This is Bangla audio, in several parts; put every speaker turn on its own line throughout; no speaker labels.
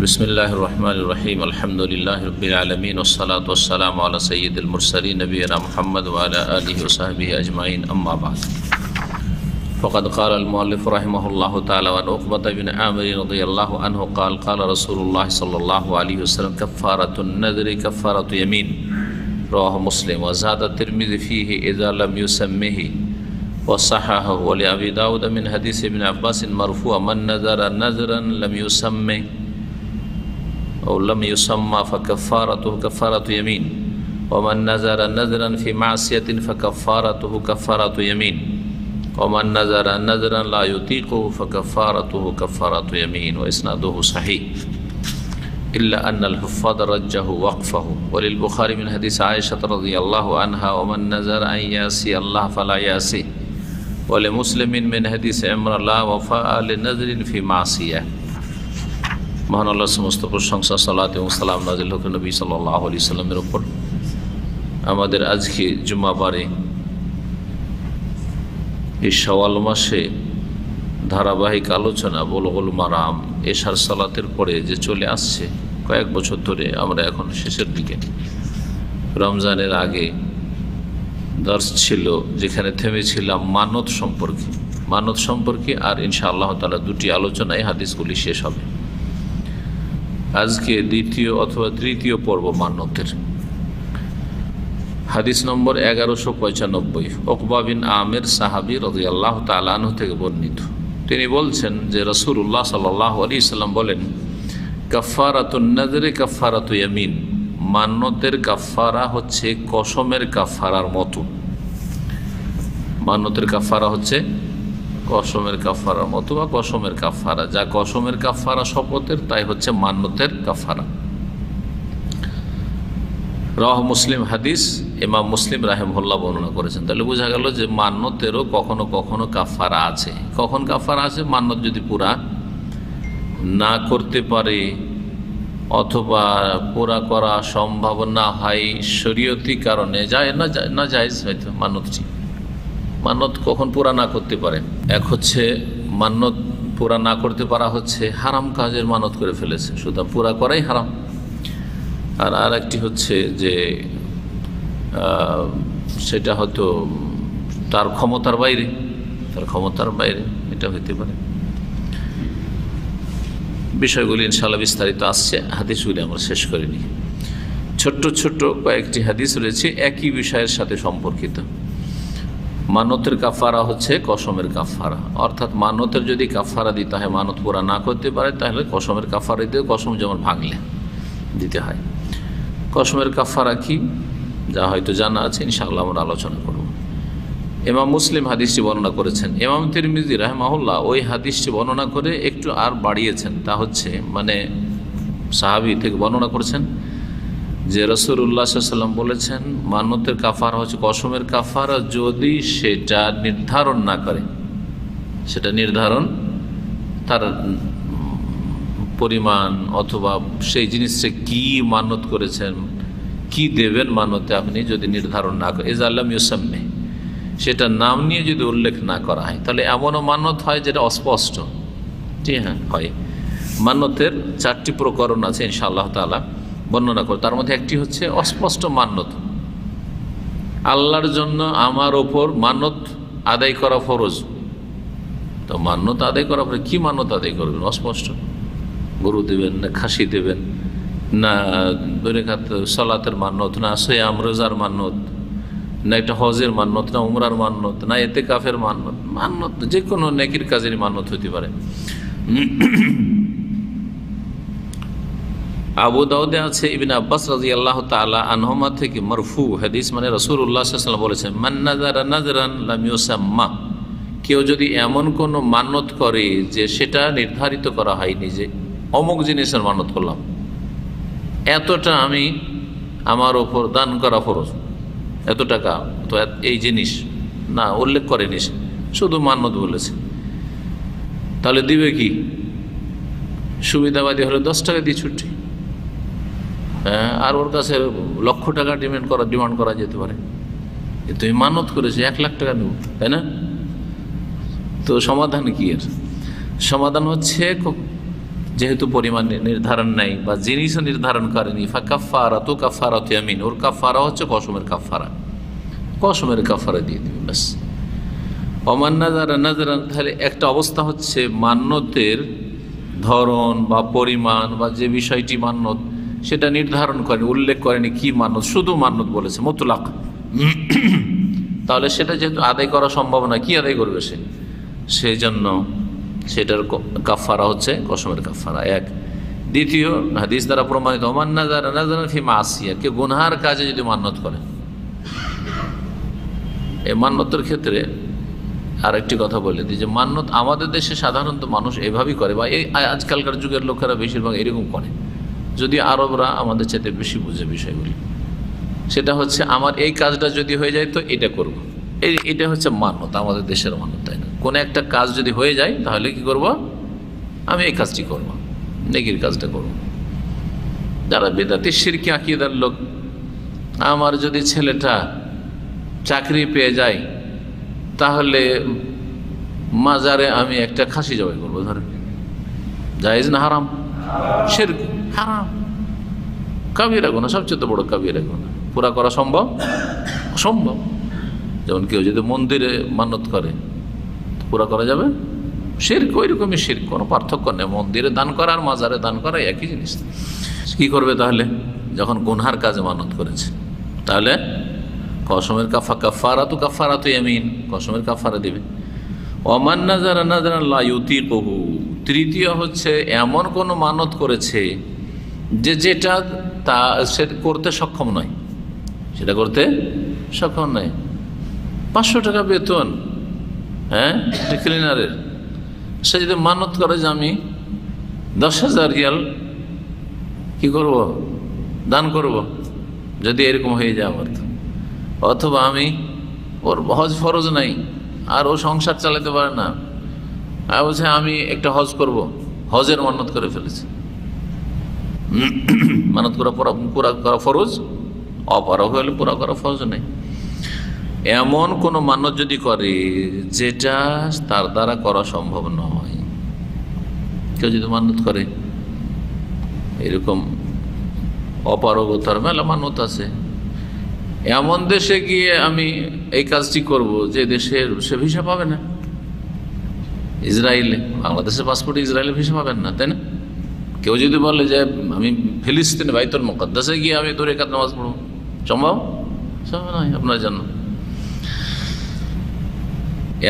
बिस्मिल्लाहिर रहमानिर रहीम अल्हम्दुलिल्लाहि रब्बिल आलमीन वस्सलातु वस्सलामु अला सय्यिदिल मुरसलीन नबिय्यिना मुहम्मद व अला आलिहि व सहबिहि अजमाइन अम्मा बाद फ़क़द क़ाल अल मुअल्लिफ़ रहिमहुल्लाहु तआला व उक़बत बिन आमिर रज़ियल्लाहु अन्हु क़ाल क़ाल रसूलुल्लाह सल्लल्लाहु अलैहि वसल्लम कफ़्फ़ारतुन नज़रि कफ़्फ़ारतु यमीन रवाहु मुस्लिम व ज़ादा तिर्मिज़ी फ़ीहि इज़ा लम युसम्मिहि व सहाहहु व लिअबी दाऊद मिन हदीस इब्न अब्बास मरफ़ूअन मन नज़रा नज़रन लम युसम्मि और लम युसम्मा फ़कफ़्फ़ारतुहु कफ़्फ़ारतु यमीन वमन नज़रा नज़रन फ़ी मासियतिन फ़कफ़्फ़ारतुहु कफ़्फ़ारतु यमीन वमन नज़रा नज़रन ला युतीक़ुहु फ़कफ़्फ़ारतुहु कफ़्फ़ारतु यमीन व इस्नादुहु सहीह इल्ला अन्नल हुफ़्फ़ाज़ रज्जहु वक़्फ़हु वलिल-बुख़ारी मिन हदीस आयशा रज़ियल्लाहु अन्हा वमन नज़रा अन यासी अल्लाह फ़ला यासी वलिमुस्लिमिन मिन हदीस इमरान ला वफ़ा लिनज़रिन फ़ी मासियह। মহান আল্লাহর সমস্ত প্রশংসা, সালাত এবং সালাম নাজিল হোক নবী সাল্লাল্লাহু আলাইহি সাল্লামের উপর। আমাদের আজকে জুমাবারে এই শাওয়াল মাসে ধারাবাহিক আলোচনা বুলুগুল মারাম এশার সালাতের পরে যে চলে আসছে কয়েক বছর ধরে, আমরা এখন শেষের দিকে। রমজানের আগে দর্স ছিল যেখানে থেমেছিলাম মানত সম্পর্কে আর ইনশাআল্লাহ তাআলা দুটি আলোচনায় হাদিসগুলি শেষ হবে। আজকে দ্বিতীয় অথবা তৃতীয় পর্ব মান্যতের হাদিস নম্বর 1195 উকবা বিন আমির সাহাবী রাদিয়াল্লাহু তাআলা আনহু থেকে বর্ণিত। তিনি বলছেন যে রাসূলুল্লাহ সাল্লাল্লাহু আলাইহি সাল্লাম বলেন, কাফফারাতুন নাযরি কাফফারাতু ইয়ামিন, মান্যতের কাফফারা হচ্ছে কসমের কাফফারার মতো। মান্যতের কাফফারা হচ্ছে কসমের কাফারার মতো বা কসমের কাফারা, যা কসমের কাফারা শপথের তাই হচ্ছে মান্যতের কাফারা। রাওয়াহু মুসলিম, হাদিস ইমাম মুসলিম রাহিমাহুল্লাহ বর্ণনা করেছেন। তাহলে বোঝা গেল যে মান্যতেরও কখনো কখনো কাফারা আছে। কখন কাফারা আছে? মান্যত যদি পুরা না করতে পারে অথবা পুরা করা সম্ভব না হয় শরীয়তি কারণে, যায় না জায়েজ হয়তো মান্যত কখন পুরা না করতে পারে। এক হচ্ছে মান্যত পুরা না করতে পারা হচ্ছে হারাম কাজের মানত করে ফেলেছে, সুতরাং পুরা করাই হারাম। আর একটি হচ্ছে যে সেটা হয়তো তার ক্ষমতার বাইরে, এটা হইতে পারে। বিষয়গুলি ইনশাআল্লাহ বিস্তারিত আসছে, হাদিসগুলি আমরা শেষ করিনি। ছোট্ট কয়েকটি হাদিস রয়েছে একই বিষয়ের সাথে সম্পর্কিত। মানতের কাফারা হচ্ছে কসমের কাফারা, অর্থাৎ মানতের যদি কাফারা দিতে হয়, মানত পুরা না করতে পারে, তাহলে কসমের কাফারা দিতে, কসম যেমন ভাঙলে দিতে হয়। কসমের কাফারা কি, যা হয়তো জানা আছে, ইনশাআল্লাহ আমরা আলোচনা করব। ইমাম মুসলিম হাদিসটি বর্ণনা করেছেন। ইমাম তিরমিজি রাহিমাহুল্লাহ ওই হাদিসটি বর্ণনা করে একটু আর বাড়িয়েছেন। তা হচ্ছে মানে সাহাবী থেকে বর্ণনা করেছেন যে রাসূলুল্লাহ সাল্লাল্লাহু আলাইহি ওয়াসাল্লাম বলেছেন, মান্যতের কাফারা হচ্ছে কসমের কাফারা যদি সেটা নির্ধারণ না করে, সেটা নির্ধারণ তার পরিমাণ অথবা সেই জিনিসটা কি মান্যত করেছেন, কি দেবেন মান্যতে, আপনি যদি নির্ধারণ না করেন, ইযা লাম ইউসাম্মি, সেটা নাম নিয়ে যদি উল্লেখ না করা হয়, তাহলে এমনও মান্যত হয় যেটা অস্পষ্ট। জি হ্যাঁ, হয়। মান্যতের 4টি প্রকরণ আছে ইনশাআল্লাহ তাআলা বর্ণনা করে। তার মধ্যে একটি হচ্ছে অস্পষ্ট মান্যত। আল্লাহর জন্য আমার ওপর মান্যত আদায় করা ফরজ, তো মান্যত আদায় করার পরে কী মান্যত আদায় করবেন? অস্পষ্ট। গরু দেবেন না খাসি দেবেন, না বেরেকাত সালাতের মান্যত, না সিয়াম রোজার মান্যত, না একটা হজের মান্যত, না উমরার মান্যত, না ইতিকাফের মান্যত যে কোনো নেকির কাজের মান্যত হতে পারে। আবু দাউদে আছে ইবনে আব্বাস রাদিয়াল্লাহু তাআলা আনহুমা থেকে মারফু হাদিস, মানে রাসূলুল্লাহ সাল্লাল্লাহু আলাইহি ওয়াসাল্লাম বলেছেন, মান নাযারা নাযরান লাম ইউসাম্মা, কেউ যদি এমন কোনো মান্যত করে যে সেটা নির্ধারিত করা হয়নি, যে অমুক জিনিসের মান্যত করলাম, এতটা আমি আমার ওপর দান করা ফরজ, এত টাকা তো এই জিনিস না উল্লেখ করেনি, শুধু মান্যত বলেছে, তাহলে দিবে কি? সুবিধাবাদী হলে 10 টাকা দিয়ে ছুটি, আর ওর কাছে লক্ষ টাকা ডিমান্ড করা যেতে পারে। তুমি মানত করেছে 1 লাখ টাকা নেব, তাই না? তো সমাধান কি এর? সমাধান হচ্ছে যেহেতু পরিমাণ নির্ধারণ নেই বা জিনিসও নির্ধারণ করেনি, ফাকাফারাতু কাফারাতু ইয়ামিন, ওর কাফারা হচ্ছে কসমের কাফারা, কসমের কাফারা দিয়ে দিবে ব্যাস। ওমান নাযারা নাযরান, তাহলে একটা অবস্থা হচ্ছে মান্যতের ধরন বা পরিমাণ বা যে বিষয়টি মান্যত সেটা নির্ধারণ করেনি, উল্লেখ করেনি কি মান্যত, শুধু মান্যত বলেছে মুতলাক, তাহলে সেটা যেহেতু আদায় করা সম্ভব না, কি আদায় করবে সে? সেই জন্য সেটার কাফারা হচ্ছে কসমের কাফারা এক। দ্বিতীয় হাদিস দ্বারা প্রমাণিত, ওমান নাযারা নাযরান ফি মাসিয়া, কেউ গুনহার কাজে যদি মান্যত করে, এই মান্যতের ক্ষেত্রে আরেকটি কথা বলে দিই যে মান্যত আমাদের দেশে সাধারণত মানুষ এভাবেই করে, বা এই আজকালকার যুগের লোকেরা বেশিরভাগ এরকম করে, যদি আরবরা আমাদের চাইতে বেশি বুঝে বিষয়গুলি। সেটা হচ্ছে আমার এই কাজটা যদি হয়ে যায় তো এটা করব, এটা হচ্ছে মান্যত, আমাদের দেশের মান্যত, তাই না? কোনো একটা কাজ যদি হয়ে যায় তাহলে কি করব? আমি এই কাজটি করব, নেকির কাজটা করব। যারা বিদআতি শিরকি আকীদার লোক, আমার যদি ছেলেটা চাকরি পেয়ে যায় তাহলে মাজারে আমি একটা খাসি জবাই করবো, ধরেন জায়েজ না হারাম? শিরক, হারাম, কাবিরা গুনাহ, সবচেয়ে বড় কাবিরা গুনাহ। পুরা করা সম্ভব? অসম্ভব। যেমন কেউ যদি মন্দিরে মান্যত করে পুরা করা যাবে? শিরক, ওই রকমই শিরক, কোনো পার্থক্য নেই। মন্দিরে দান করা আর মাজারে দান করা একই জিনিস। কি করবে তাহলে যখন গুনহার কাজে মান্যত করেছে? তাহলে কসমের কাফারাতু কাফারাতু ইয়ামিন, কসমের কাফারা দিবে। ওমান নাযারা নাযরান লা ইউতিকুহু, তৃতীয় হচ্ছে এমন কোন মানত করেছে যে যেটা তা সে করতে সক্ষম নয়, সেটা করতে সক্ষম নয়। 500 টাকা বেতন, হ্যাঁ, ক্লিনারের, সে যদি মানত করে যে আমি 10,000 রিয়াল কি করব, দান করব, যদি এরকম হয়ে যায় আমার, অথবা আমি ওর হজ ফরজ নাই আর ও সংসার চালাতে পারে না, আর বলছে আমি একটা হজ করব, হজের মান্যত করে ফেলেছে। মানত করা পুরা করা ফরজ, অপারগ হলে পুরা করা ফরজ নেই। এমন কোনো মান্যত যদি করে যেটা তার দ্বারা করা সম্ভব নয়, কেউ যদি মান্যত করে, এরকম অপারগতার মেলা মান্যত আছে। এমন দেশে গিয়ে আমি এই কাজটি করব যে দেশের সে ভিসা পাবে না, ইসরায়েলে, বাংলাদেশের পাসপোর্টে ইসরায়েলে ভিসা পাবেন না, তাই না? কেউ যদি বলে যে আমি ফিলিস্তিনে বাইতুল মুকাদ্দাসে গিয়ে আমি 2 রাকাত নামাজ পড়ব, সম্ভব? সম্ভব নয় আপনার জন্য।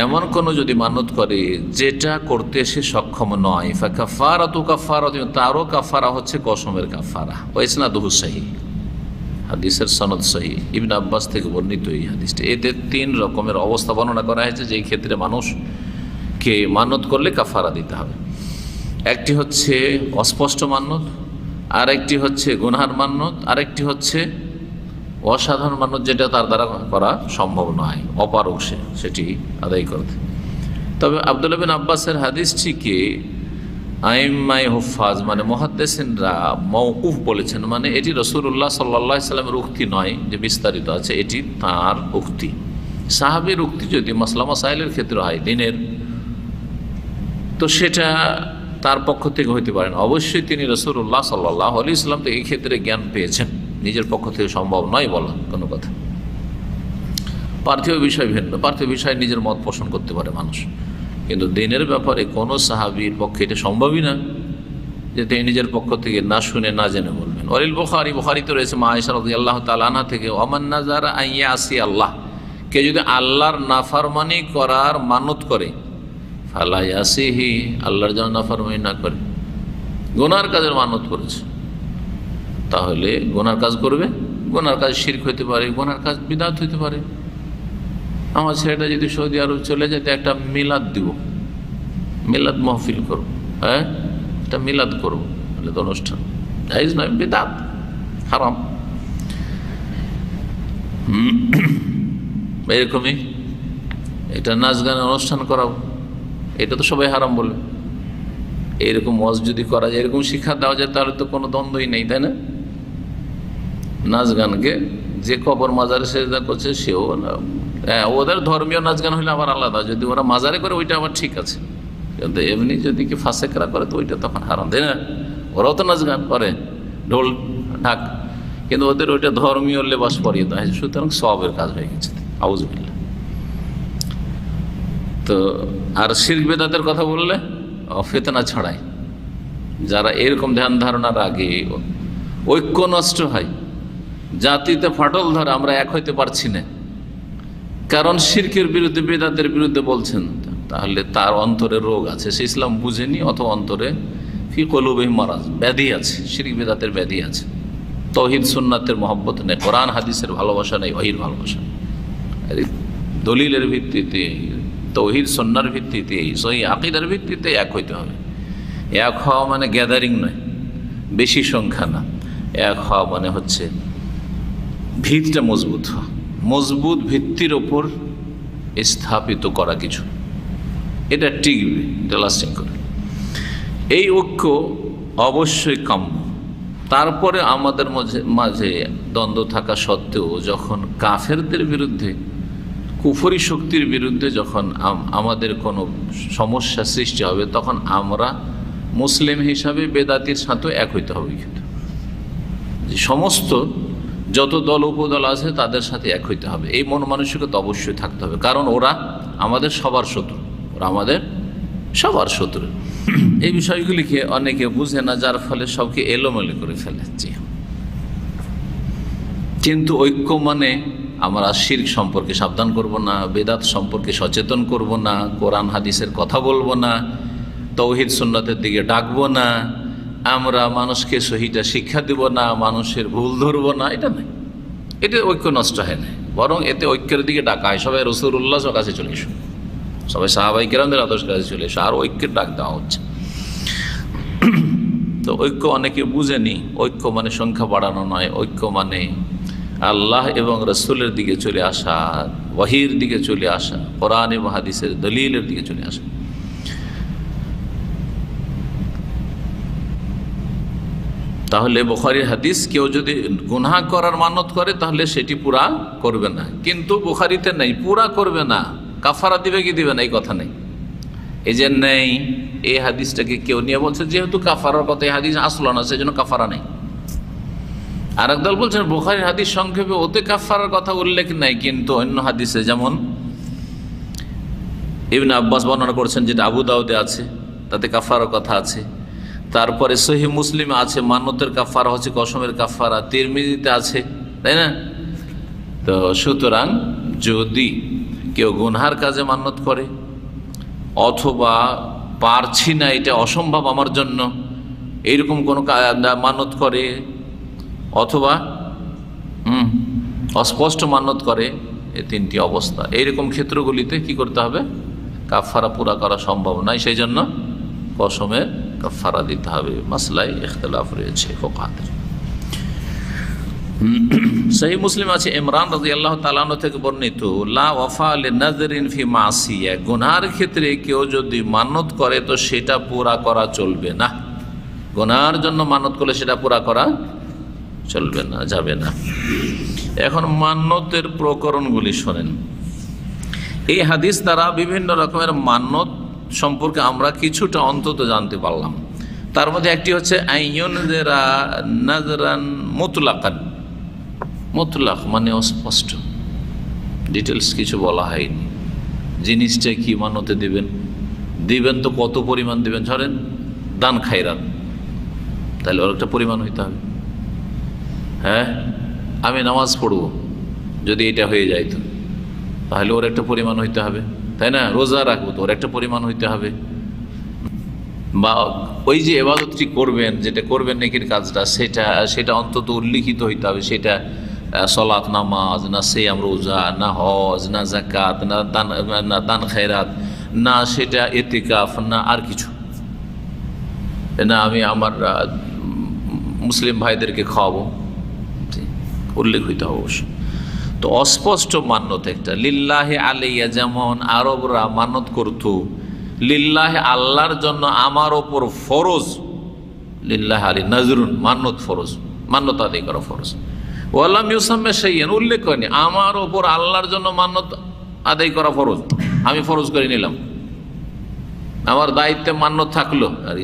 এমন কোনো যদি মান্যত করে যেটা করতে সে সক্ষম নয়, ফাকাফারাতু কাফারাতু, তারও কাফারা হচ্ছে কসমের কাফারা। ওয়া ইসনাদুহু সহিহ, হাদিসের সনদ সহিহ, ইবনে আব্বাস থেকে বর্ণিত এই হাদিসটি। এতে 3 রকমের অবস্থা বর্ণনা করা হয়েছে যেই ক্ষেত্রে মানুষকে মান্যত করলে কাফারা দিতে হবে। একটি হচ্ছে অস্পষ্ট মান্যত, আরেকটি হচ্ছে গুনহার মান্যত, আরেকটি হচ্ছে অসাধারণ মান্যত যেটা তার দ্বারা করা সম্ভব নয়, অপারগ সেটি আদায় করতে। তবে আব্দুল্লাহ বিন আব্বাসের হাদিসটিকে আইম্মায়ে হুফাজ মানে মুহাদ্দিসিনরা মওকুফ বলেছেন, মানে এটি রাসূলুল্লাহ সাল্লাল্লাহু আলাইহি সাল্লামের উক্তি নয় যে বিস্তারিত আছে, এটি তাঁর উক্তি। সাহাবীর উক্তি যদি মাসলা মাসাইলের ক্ষেত্রে হয় দিনের, তো সেটা তার পক্ষ থেকে হইতে পারে না। অবশ্যই তিনি রাসূলুল্লাহ সাল্লাল্লাহু আলাইহি সাল্লাম থেকে এই ক্ষেত্রে জ্ঞান পেয়েছেন, নিজের পক্ষ থেকে সম্ভব নয় বলা কোনো কথা। পার্থিব বিষয় ভিন্ন, পার্থিব বিষয়ে নিজের মত পোষণ করতে পারে মানুষ, কিন্তু দিনের ব্যাপারে কোনো সাহাবীর পক্ষে এটা সম্ভবই না যে তিনি নিজের পক্ষ থেকে না শুনে না জেনে বলবেন। ওয়ালিল বুখারীতে রয়েছে মা আয়েশা রাদিয়াল্লাহু তাআলা আনহা থেকে, ওমান নাযারা আন ইয়াসি আল্লাহ, কে যদি আল্লাহর নাফরমানি করার মানত করে, ফালা ইয়াসিহি, আল্লাহর যেন নাফরমানি না করে, গুনার কাজের মানত করেছে, তাহলে গুনার কাজ করবে। গুনার কাজ শিরক হইতে পারে, গুনার কাজ বিদআত হইতে পারে। আমার ছেলেটা যদি সৌদি আরব চলে যেতে একটা মিলাদ দিব, মিলাদ মাহফিল করব, হ্যাঁ, একটা মিলাদ করবো, তাহলে তো অনুষ্ঠান জায়েজ নয়, বিদআত, হারাম। এরকমই এটা নাচ গানের অনুষ্ঠান করাবো, এটা তো সবাই হারাম বলবে। এইরকম ওয়াজ যদি করা যায়, এরকম শিক্ষা দেওয়া যায়, তাহলে তো কোনো দ্বন্দ্বই নেই, তাই না? নাচ গানকে যে কবর মাজারে সেজদা করছে সেও, ওদের ধর্মীয় নাচ গান হলে আবার আলাদা, যদি ওরা মাজারে করে ওইটা আবার ঠিক আছে, কিন্তু এমনি যদি কি ফাসেকরা করে তো ওইটা তখন হারাম, তাই না? ওরাও তো নাচ গান করে, ঢোল ঢাক, কিন্তু ওদের ওইটা ধর্মীয় লেবাস পরিয়ে দেয়, সুতরাং সওয়াবের কাজ হয়ে গেছে। আউযুবিল্লাহ। তো আর শিরক বিদআতের কথা বললে ফিতনা ছড়ায়, যারা এরকম ধ্যান ধারণার আগে ঐক্য নষ্ট হয়, জাতিতে ফাটল ধরে, আমরা এক হইতে পারছি না, কারণ শিরকের বিরুদ্ধে বিদআতের বিরুদ্ধে বলছেন, তাহলে তার অন্তরে রোগ আছে, সে ইসলাম বুঝেনি, অথবা অন্তরে ফি কুলুবিহিম মারাজ, ব্যাধি আছে, শিরক বিদআতের ব্যাধি আছে। তাওহীদ সুন্নাতের মহব্বত নেই, কোরআন হাদিসের ভালোবাসা নেই, ওহীর ভালোবাসা, দলিলের ভিত্তিতে, তাওহীদ সুন্নাহর ভিত্তিতে, সহিহ আকীদার ভিত্তিতে এক হইতে হবে। এক হওয়া মানে গ্যাদারিং নয়, বেশি সংখ্যা না, এক হওয়া মানে হচ্ছে ভিতটা মজবুত হওয়া, মজবুত ভিত্তির ওপর স্থাপিত করা কিছু, এটা টিকবে, এটা লাস্টিং করে। এই ঐক্য অবশ্যই কাম্য। তারপরে আমাদের মাঝে দ্বন্দ্ব থাকা সত্ত্বেও যখন কাফেরদের বিরুদ্ধে, কুফরি শক্তির বিরুদ্ধে যখন আমাদের কোনো সমস্যা সৃষ্টি হবে, তখন আমরা মুসলিম হিসাবে বেদাতির সাথেও এক হইতে হবে। কিন্তু সমস্ত যত দল উপদল আছে তাদের সাথে এক হইতে হবে, এই মন মানসিকতা অবশ্যই থাকতে হবে, কারণ ওরা আমাদের সবার শত্রু, ওরা আমাদের সবার শত্রু। এই বিষয়গুলিকে অনেকে বুঝে না, যার ফলে সবকে এলোমেলো করে ফেলেছি। কিন্তু ঐক্য মানে আমরা শিরক সম্পর্কে সাবধান করব না, বেদাত সম্পর্কে সচেতন করব না, কোরআন হাদিসের কথা বলবো না, তাওহীদ সুন্নাতের দিকে ডাকবো না, আমরা মানুষকে সহিটা শিক্ষা দিব না, মানুষের ভুল ধরবো না, এটা নয়। এতে ঐক্য নষ্ট হয় না, বরং এতে ঐক্যের দিকে ডাকা হয়। সবাই রাসূলুল্লাহর কাছে চলে এসো, সবাই সাহাবায়ে কেরামদের আদর্শের কাছে চলে এসো, আর ঐক্যের ডাক দেওয়া হচ্ছে। তো ঐক্য অনেকে বুঝেনি, ঐক্য মানে সংখ্যা বাড়ানো নয়, ঐক্য মানে আল্লাহ এবং রাসূলের দিকে চলে আসা, ওহীর দিকে চলে আসা, কোরআন এবং হাদিসের দলিলের দিকে চলে আসা। তাহলে বুখারীর হাদিস, কেউ যদি গুনাহ করার মানত করে তাহলে সেটি পুরা করবে না, কিন্তু বুখারীতে নেই পুরা করবে না, কাফারা দিবে কি দিবে না এই কথা নেই। এই যে নেই, এই হাদিসটাকে কেউ নিয়ে বলছে যেহেতু কাফারার কথা এই হাদিস আসলো না, সেজন্য কাফারা নেই। আর একদল বলছেন বুখারীর হাদিস সংক্ষেপে ওতে কাফারার কথা উল্লেখ নাই, কিন্তু অন্য হাদিসে, যেমন ইবনে আব্বাস বর্ণনা করেছেন যেটা আবু দাউদে আছে, তাতে কাফারার কথা আছে। তারপরে সহিহ মুসলিমে আছে মান্নতের কাফারা হচ্ছে কসমের কাফারা, তিরমিজিতে আছে, তাই না? তো সুতরাং যদি কেউ গুনহার কাজে মান্নত করে, অথবা পারছি না, এটা অসম্ভব আমার জন্য, এইরকম কোনো মান্নত করে, অথবা অস্পষ্ট মান্নত করে, এই তিনটি অবস্থা, এইরকম ক্ষেত্রগুলিতে কি করতে হবে? কাফারা পুরা করা সম্ভব নয়, সেই জন্য কসমের কাফারা দিতে হবে। মাসলায় ইখতিলাফ রয়েছে ফুকাহাদের। সহিহ মুসলিম আছে ইমরান রাদিয়াল্লাহু তাআলা আনহু থেকে বর্ণিত, লা ওয়াফা লিনাযরিন ফি মাসিয়া, গুনার ক্ষেত্রে কেউ যদি মান্নত করে তো সেটা পুরা করা চলবে না। গুনার জন্য মান্নত করলে সেটা পুরা করা চলবে না, যাবে না। এখন মান্নতের প্রকরণগুলি শোনেন। এই হাদিস দ্বারা বিভিন্ন রকমের মান্নত সম্পর্কে আমরা কিছুটা অন্তত জানতে পারলাম। তার মধ্যে একটি হচ্ছে আইয়ুনযিরা নাযরান মুতলাকান। মুতলাক মানে অস্পষ্ট, ডিটেলস কিছু বলা হয়নি। জিনিসটা কি মান্যতে দিবেন তো কত পরিমাণ দিবেন, ধরেন দান খায়রাত, তাহলে ওর একটা পরিমাণ হইতে হবে। হ্যাঁ, আমি নামাজ পড়ব, যদি এটা হয়ে যায় তো তাহলে ওর একটা পরিমাণ হইতে হবে, তাই না? রোজা রাখবো তো ওর একটা পরিমাণ হইতে হবে। বা ওই যে ইবাদতটি করবেন, যেটা করবেন নেকির কাজটা, সেটা অন্তত উল্লিখিত হইতে হবে। সেটা সলাত, নামাজ, না সিয়াম, রোজা, না হজ, না যাকাত, না দান খায়রাত, না সেটা ইতিকাফ, না আর কিছু, না আমি আমার মুসলিম ভাইদেরকে খাওয়াবো, উল্লেখ হইতে হবে অবশ্য। তো অস্পষ্ট মান্যত একটা, লিল্লাহি আলাইয়া, যেমন আরবরা মান্যত করত লিল্লাহি আল্লাহর জন্য আমার ওপর ফরজ, লিল্লাহি আলাই নাজরুন, মান্যত ফরজ, মান্যত আদায় করা ফরজ। ওয়ালাম ইউসাম্মা শাইয়ান, উল্লেখ করেনি আমার ওপর আল্লাহর জন্য মান্যত আদায় করা ফরজ, আমি ফরজ করে নিলাম। আমার দায়িত্বে মান্য থাকলো, আর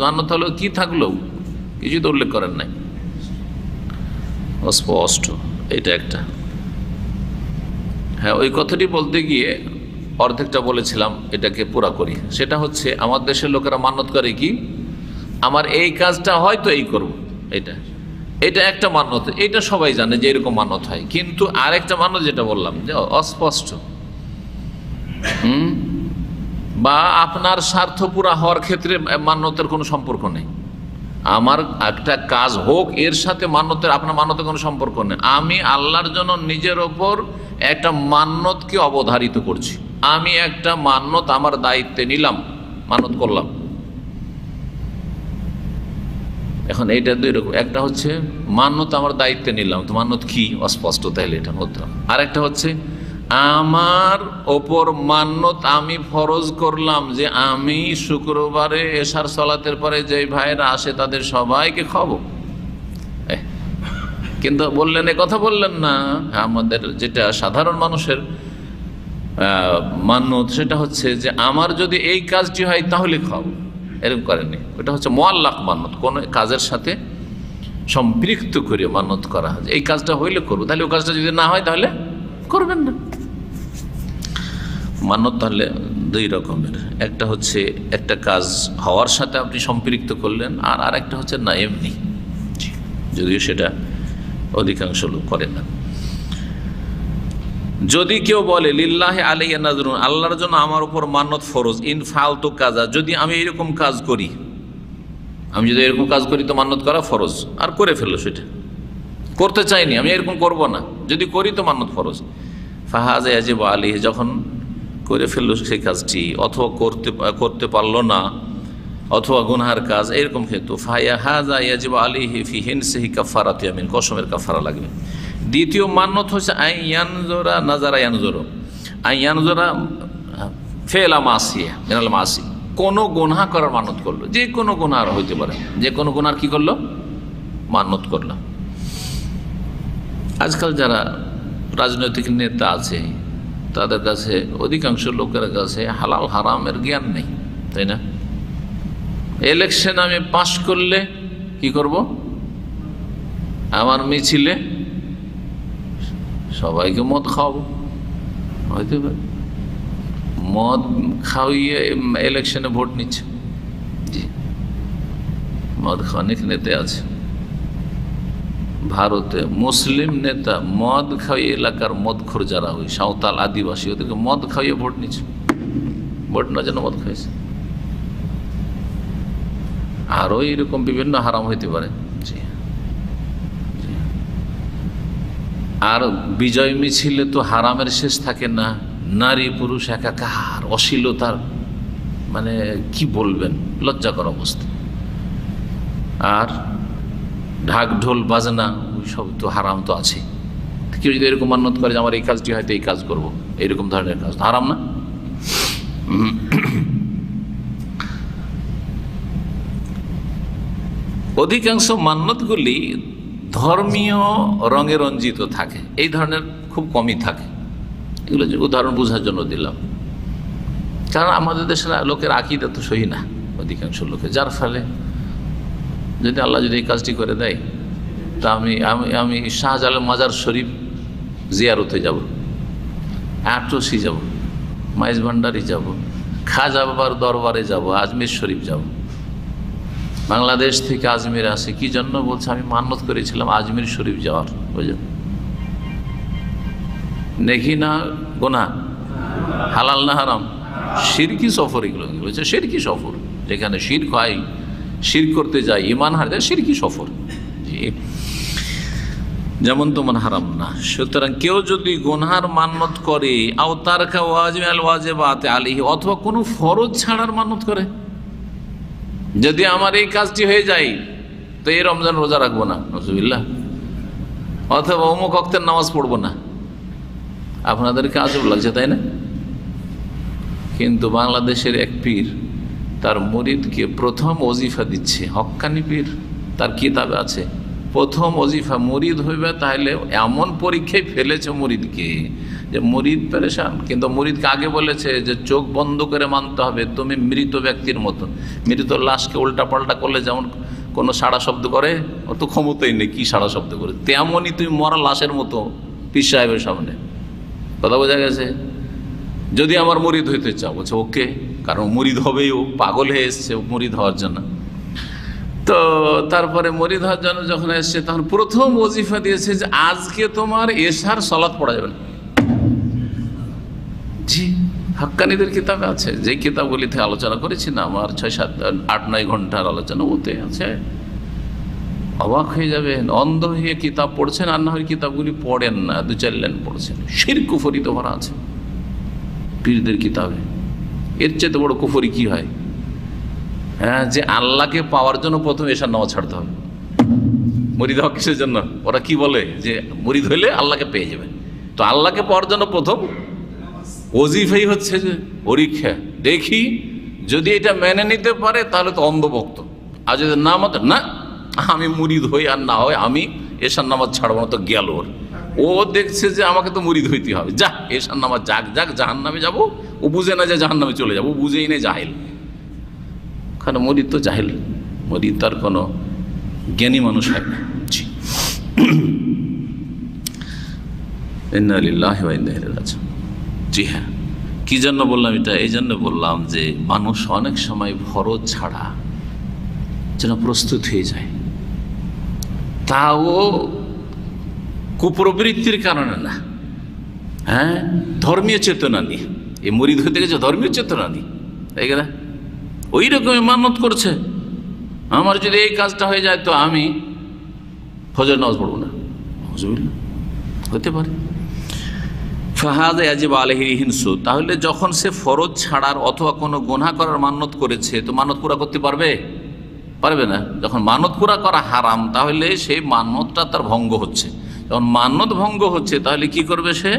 মান্য থাকলো কি থাকলো, কিছু তো উল্লেখ করেন নাই, অস্পষ্ট। এটা একটা। হ্যাঁ, ওই কথাটি বলতে গিয়ে অর্ধেকটা বলেছিলাম, এটাকে পুরা করি। সেটা হচ্ছে, আমার দেশের লোকেরা মান্যত করে কি, আমার এই কাজটা হয়তো এই করব, এটা এটা একটা মান্যত, এটা সবাই জানে যে এরকম মান্যত হয়। কিন্তু আরেকটা মান্যত যেটা বললাম যে অস্পষ্ট, বা আপনার স্বার্থ পুরা হওয়ার ক্ষেত্রে মান্যতের কোনো সম্পর্ক নেই। আমার একটা কাজ হোক, এর সাথে মান্যতের, আপনার মান্যতের কোনো সম্পর্ক নেই। আমি আল্লাহর জন্য নিজের ওপর একটা মান্যতকে অবধারিত করছি। আমি একটা মান্যত আমার দায়িত্বে নিলাম, মান্যত করলাম। এখন এইটা দুই রকম। একটা হচ্ছে মান্যত আমার দায়িত্বে নিলাম, তো মান্যত কি, অস্পষ্ট, তাহলে এটা মধ্যে। আর একটা হচ্ছে আমার ওপর মান্যত আমি ফরজ করলাম যে আমি শুক্রবারে এশার সালাতের পরে যে ভাইরা আসে তাদের সবাইকে খাবো। কিন্তু বললেন, এ কথা বললেন না। আমাদের যেটা সাধারণ মানুষের মান্যত, সেটা হচ্ছে যে আমার যদি এই কাজটি হয় তাহলে খাবো, এরকম করেনি। ওটা হচ্ছে মুআল্লাক মান্যত, কোন কাজের সাথে সম্পৃক্ত করে মান্যত করা, এই কাজটা হইলে করবো, তাহলে ওই কাজটা যদি না হয় তাহলে করবেন না। মান্যত তাহলে দুই রকমের। একটা হচ্ছে একটা কাজ হওয়ার সাথে আপনি সম্পৃক্ত করলেন, আর আরেকটা হচ্ছে না এমনি, যদিও সেটা অধিকাংশ লোক করে না। যদি কেউ বলে লিল্লাহি আলাইয়া নাযরুন, আল্লাহর জন্য আমার উপর মান্যত ফরজ, ইন ফালতু কাজা, যদি আমি এরকম কাজ করি, আমি যদি এরকম কাজ করি তো মান্যত করা ফরজ, আর করে ফেললো, সেটা করতে চাইনি, আমি এরকম করব না, যদি করি তো মান্যত ফরজ। ফাহাজা ইয়াজিবু আলাইহি, যখন করে ফেললো সেই কাজটি, অথবা করতে পারলো না, অথবা গুনহার কাজ, এরকম ক্ষেত্রে ফাহাজা ইয়াজিবু আলাইহি ফি হিনসিহি কাফারাতু ইয়ামিন, কসমের কাফারা লাগবে। দ্বিতীয় মান্যত হচ্ছে আইয়ানজোরা নাজারা ইয়ানজোরো, আইয়ানজোরা ফেলা মাসিয়া মিনাল মাসি, কোনো গুনাহ করার মান্যত করলো, যে কোনো গুনাহ হইতে পারে, যে কোনো গুনার কি করলো, মান্যত করলো। আজকাল যারা রাজনৈতিক নেতা আছে তাদের কাছে, অধিকাংশ লোকের কাছে হালাল হারামের জ্ঞান নেই, তাই না? ইলেকশন আমি পাশ করলে কি করব, আমার মিছিলে সবাইকে মদ খাওয়াবো, হইতে পারে মদ খাওয়িয়ে ইলেকশনে ভোট নিচ্ছে। জি, মদ খাওয়ানিক নেতা আছে ভারতে, মুসলিম নেতা মদ খাইয়ে এলাকার মদখোর যারা ওই সাঁওতাল আদিবাসী, ওদেরকে মদ খাইয়ে ভোট নিচ্ছে, ভোট না যেন মদ খাইছে। আরও এরকম বিভিন্ন হারাম হইতে পারে। জি, আর বিজয় মিছিলে তো হারামের শেষ থাকে না, নারী পুরুষ একাকার, অশ্লীলতার, মানে কি বলবেন, লজ্জাকর অবস্থা। আর ঢাক ঢোল বাজনা, ওই সব তো হারাম তো আছে। কেউ যদি এরকম মান্যত করে যে আমার এই কাজটি হয়তো এই কাজ করবো, এইরকম ধরনের কাজ হারাম না? অধিকাংশ মান্যতগুলি ধর্মীয় রঙে রঞ্জিত থাকে, এই ধরনের খুব কমই থাকে। এগুলো উদাহরণ বোঝার জন্য দিলাম, কারণ আমাদের দেশের লোকের আকীদা তো সহি না অধিকাংশ লোকের, যার ফলে যদি আল্লাহ যদি এই কাজটি করে দেয়, তা আমি শাহজালাল মাজার শরীফ জিয়ারতে যাব, আটরসি যাব, মাইজ ভান্ডারি যাব, খাজা বাবার দরবারে যাব, আজমির শরীফ যাব। বাংলাদেশ থেকে আজমির আসে কি জন্য, বলছে আমি মান্যত করেছিলাম আজমির শরীফ যাওয়ার। বুঝলেন, নেকি না গোনা, হালাল না হারাম, শিরকি সফর, এগুলো বলছে শিরকি সফর, যেখানে শিরক হয়, শিরক করতে যায়, ইমান হার যায়, শিরকি সফর। যেমন তোমার হারাম না। সুতরাং কেউ যদি গুনহার মান্যত করে, আও তারকা ওয়াজিব আল ওয়াজিবাত আলাইহি, অথবা কোনো ফরজ ছাড়ার মান্যত করে, যদি আমার এই কাজটি হয়ে যায় তো এই রমজান রোজা রাখবো না, নাউজুবিল্লাহ, অথবা অমুক ওয়াক্তের নামাজ পড়বো না। আপনাদেরকে আজব লাগছে, তাই না? কিন্তু বাংলাদেশের এক পীর তার মুরিদকে প্রথম ওজিফা দিচ্ছে, হক্কানি পীর, তার কিতাবে আছে, প্রথম ওজিফা মুরিদ হইবে তাহলে এমন পরীক্ষায় ফেলেছে মুরিদকে যে মুরিদ পেরেশান, কিন্তু মুরিদকে আগে বলেছে যে চোখ বন্ধ করে মানতে হবে তুমি মৃত ব্যক্তির মতো। মৃত লাশকে উল্টা পাল্টা করলে যেমন কোনো সাড়া শব্দ করে, ও তো ক্ষমতাই নেই কি সাড়া শব্দ করে, তেমনই তুমি মরা লাশের মতো পীর সাহেবের সামনে। কথা বোঝা গেছে? যদি আমার মুরিদ হইতে চাও, বলছে ওকে, কারণ মুরিদ হবেই, ও পাগল হয়ে এসছে মুরিদ হওয়ার জন্য। তো তারপরে মুরিদ হওয়ার জন্য যখন এসছে তখন প্রথম ওজিফা দিয়েছে যে আজকে তোমার এশার সালাত পড়া যাবে না। জি, হাক্কানীদের কিতাবে আছে, যে কিতাবগুলিতে আলোচনা করেছি না আমার 6-7-8-9 ঘন্টার আলোচনা, ওতে আছে। অবাক হয়ে যাবেন, অন্ধ হয়ে কিতাব পড়ছেন আর না হয় কিতাবগুলি পড়েন না, 2-4 লাইন পড়ছেন, শিরক কুফরি তো ভরা আছে পীরদের কিতাবে। এর চেয়ে বড় কুফরি কি হয়? হ্যাঁ, যে আল্লাহকে পাওয়ার জন্য প্রথমে এশার নামাজ ছাড়তে হবে। মুরিদ হওয়া কিসের জন্য? ওরা কি বলে যে মুরিদ হইলে আল্লাহকে পেয়ে যাবে। তো আল্লাহকে পাওয়ার জন্য প্রথম ওজিফাই হচ্ছে যে পরীক্ষা, দেখি যদি এটা মেনে নিতে পারে তাহলে তো অন্ধভক্ত, আর যদি না মত না আমি মুরিদ হই আর না হয় আমি এশার নামাজ ছাড়বো না, তো গেল ওর। ও দেখছে যে আমাকে তো মুরিদ হইতে হবে, যা এশার নামাজ যাক যাক, জাহান্নামে যাবো। ও বুঝে না যে জাহান্নামে চলে যাবো, বুঝেই নেই জাহিল। কারণ মুরিদ তো জাহিল, মুরিদ তার কোনো জ্ঞানী মানুষ হয় না। জি, ইন্না লিল্লাহি ওয়া ইন্না ইলাইহি রাজিউন। জি হ্যাঁ, কি জন্য বললাম এটা? এই জন্য বললাম যে মানুষ অনেক সময় ফরজ ছাড়া যেন প্রস্তুত হয়ে যায়, তাও কুপ্রবৃত্তির কারণে না, হ্যাঁ, ধর্মীয় চেতনা নিয়ে। এই মুরিদ হইতে গেছে ধর্মীয় চেতনা নিয়ে, তাই না? ওই রকমই মানত করছে, আমার যদি এই কাজটা হয়ে যায় তো আমি ফজর নামাজ পড়বো না, হতে পারে। ফাহাদা ইয়াজিবু আলাইহি হিনসু, তাহলে যখন সে ফরজ ছাড়ার অথবা কোনো গুনাহ করার মানত করেছে তো মানত পুরা করতে পারবে? পারবে না। যখন মানত পুরা করা হারাম তাহলে সেই মানতটা তার ভঙ্গ হচ্ছে। যখন মানত ভঙ্গ হচ্ছে তাহলে কি করবে সে?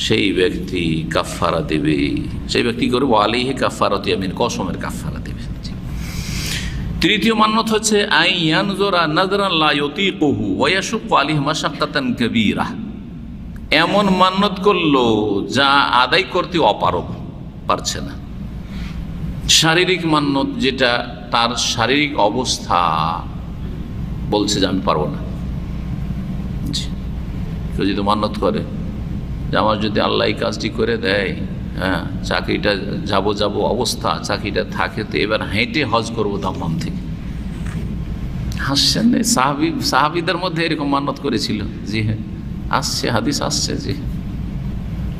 সেই ব্যক্তি কাফারা দেবে। সেই ব্যক্তি করবে আলাইহি কাফারাতু ইয়ামিন, কসমের কাফারা দেবে। তৃতীয় মান্যত হচ্ছে আইয়ানজুরা নাযরান লা ইউতিকুহু ওয়া ইয়াশুক্কু আলাইহি মাশাক্কাতান কাবীরা, এমন মান্যত করলো যা আদায় করতে অপারগ, পারছে না। শারীরিক মান্যত, যেটা তার শারীরিক অবস্থা বলছে যে আমি পারবো না। কেউ যদি মান্যত করে যে আমার যদি আল্লাহ এই কাজটি করে দেয়, হ্যাঁ, চাকরিটা যাব অবস্থা, চাকরিটা থাকে তো এবার হেঁটে হজ করবো দাম্মাম থেকে। হাসছেন, সাহাবিদের মধ্যে এরকম মান্যত করেছিল। জি হ্যাঁ, আসছে, হাদিস আসছে। জি,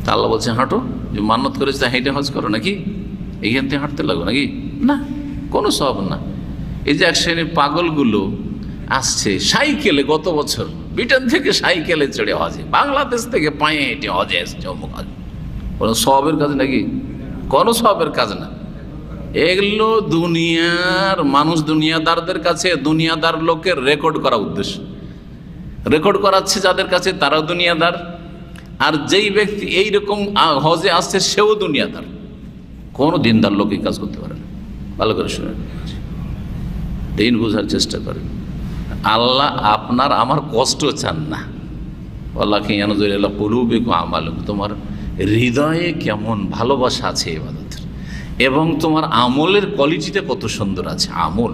তা আল্লাহ বলছে হাঁটো, যে মান্যত করেছে তা হেঁটে হজ করো নাকি? এইখান থেকে হাঁটতে লাগো নাকি? না, কোনো সব না। এই যে এক শ্রেণীর পাগলগুলো আসছে সাইকেলে, গত বছর ব্রিটেন থেকে সাইকেলে চড়ে হজে, বাংলাদেশ থেকে পায়ে হেঁটে হজে এসছে, অমুক হজ। কোনো সবের কাজ নাকি? কোনো সবের কাজ না। এগুলো দুনিয়ার মানুষ, দুনিয়াদারদের কাছে, দুনিয়াদার লোকের রেকর্ড করা উদ্দেশ্য। রেকর্ড করাচ্ছে যাদের কাছে, তারাও দুনিয়াদার, আর যেই ব্যক্তি এইরকম হজে আসছে সেও দুনিয়াদার। কোনো দিনদার লোক এই কাজ করতে পারে না। ভালো করে শুনেন, দিন বোঝার চেষ্টা করেন। আল্লাহ আপনার আমার কষ্ট চান না। আল্লাহকে ইয়ানজুরিল্লাহ কুলুবিকুম আমালুকুম, তোমার হৃদয়ে কেমন ভালোবাসা আছে ইবাদতের, এবং তোমার আমলের কোয়ালিটিটা কত সুন্দর আছে। আমল,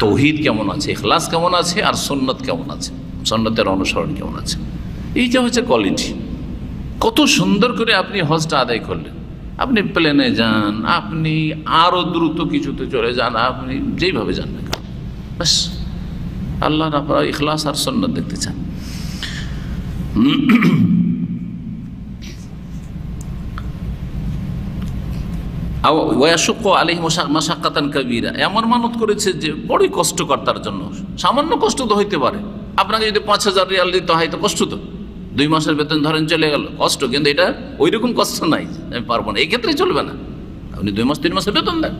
তৌহিদ কেমন আছে, ইখলাস কেমন আছে, আর সুন্নত কেমন আছে, সুন্নতের অনুসরণ কেমন আছে, এইটা হচ্ছে কোয়ালিটি। কত সুন্দর করে আপনি হজটা আদায় করলেন। আপনি প্লেনে যান, আপনি আরও দ্রুত কিছুতে চলে যান, আপনি যেইভাবে যান না কেন, ব্যাস আল্লাহর আপনার ইখলাস আর সুন্নত দেখতে চান। ওয়াশুক্কু আলাইহি মাশাক্কাতান কাবীরা, এমন মানত করেছে যে বড়ই কষ্টকর তার জন্য। সামান্য কষ্ট তো হইতে পারে, আপনাকে যদি 5,000 রিয়াল দিতে হয় তো কষ্ট, তো 2 মাসের বেতন ধরেন চলে গেল, কষ্ট। কিন্তু এটা ওই রকম কষ্ট নাই, আমি পারবো না, এই ক্ষেত্রে চলবে না। আপনি 2 মাস 3 মাসের বেতন দেন,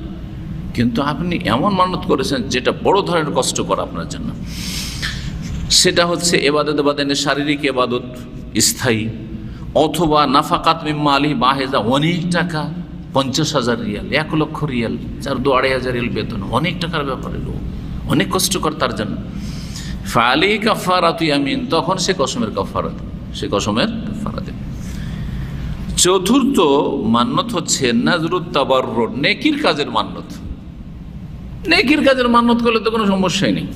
কিন্তু আপনি এমন মানত করেছেন যেটা বড় ধরনের কষ্টকর আপনার জন্য। সেটা হচ্ছে এবাদত বাদানের শারীরিক এবাদত স্থায়ী, অথবা নাফাকাত মিম্মা আলিহি বাহেজা, অনেক টাকা, 50,000 রিয়াল, 1 লক্ষ রিয়াল, 4,000-2,500 রিয়াল বেতন, অনেক টাকার ব্যাপারে লোক, অনেক কষ্টকর তার জন্য। ফালি কাফারাতু ইয়ামিন, তখন সে কসমের কাফারা দেবে, সে কসমের কাফারা দেবে। চতুর্থ মান্নত হচ্ছে নাজরুত তাবাররুর, নেকির কাজের মান্নত। নেকির কাজের মান্নত করলে তো কোনো সমস্যাই নেই।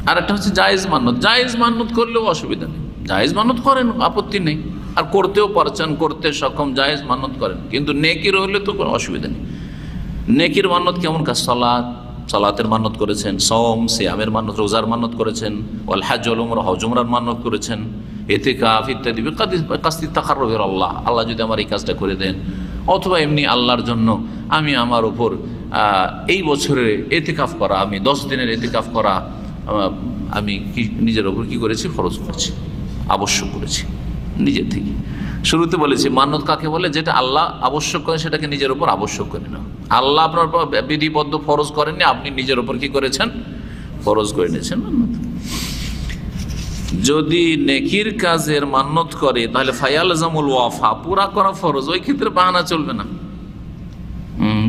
আর একটা হচ্ছে জায়েজ মান্নত। জায়েজ মান্নত করলেও অসুবিধা নেই, জায়েজ মান্নত করেন, আপত্তি নেই, আর করতেও পারছেন, করতে সক্ষম, জায়েজ মান্নত করেন। কিন্তু নেকির হলে তো কোনো অসুবিধা নেই। নেকির মান্নত কেমন কাজ? সালাত, সালাতের মান্নত করেছেন, সওম সিয়ামের মান্নত, রোজার মান্নত করেছেন, ওয়াল হজ ওয়াল উমরা, হজ উমরার মান্নত করেছেন, ইতিকাফ ইত্যাদি। কাসদি তাকাররুব ইলাল্লাহ, আল্লাহ যদি আমার এই কাজটা করে দেন, অথবা এমনি আল্লাহর জন্য আমি আমার উপর এই বছরে ইতিকাফ করা, আমি 10 দিনের ইতিকাফ করা আমি কি নিজের ওপর কি করেছি? ফরজ করেছি, আবশ্যক করেছি নিজের থেকে। শুরুতে বলেছি মান্নত কাকে বলে? যেটা আল্লাহ আবশ্যক করেন সেটাকে নিজের উপর আবশ্যক করে নাও। আল্লাহ আপনার বিধিবদ্ধ ফরজ করেননি, আপনি নিজের উপর কি করেছেন? ফরজ করে নিয়েছেন মান্নত। যদি নেকির কাজের মান্নত করে তাহলে ফায়ালজামুল ওয়াফা, পুরা করা ফরজ। ওই ক্ষেত্রে বাহানা চলবে না,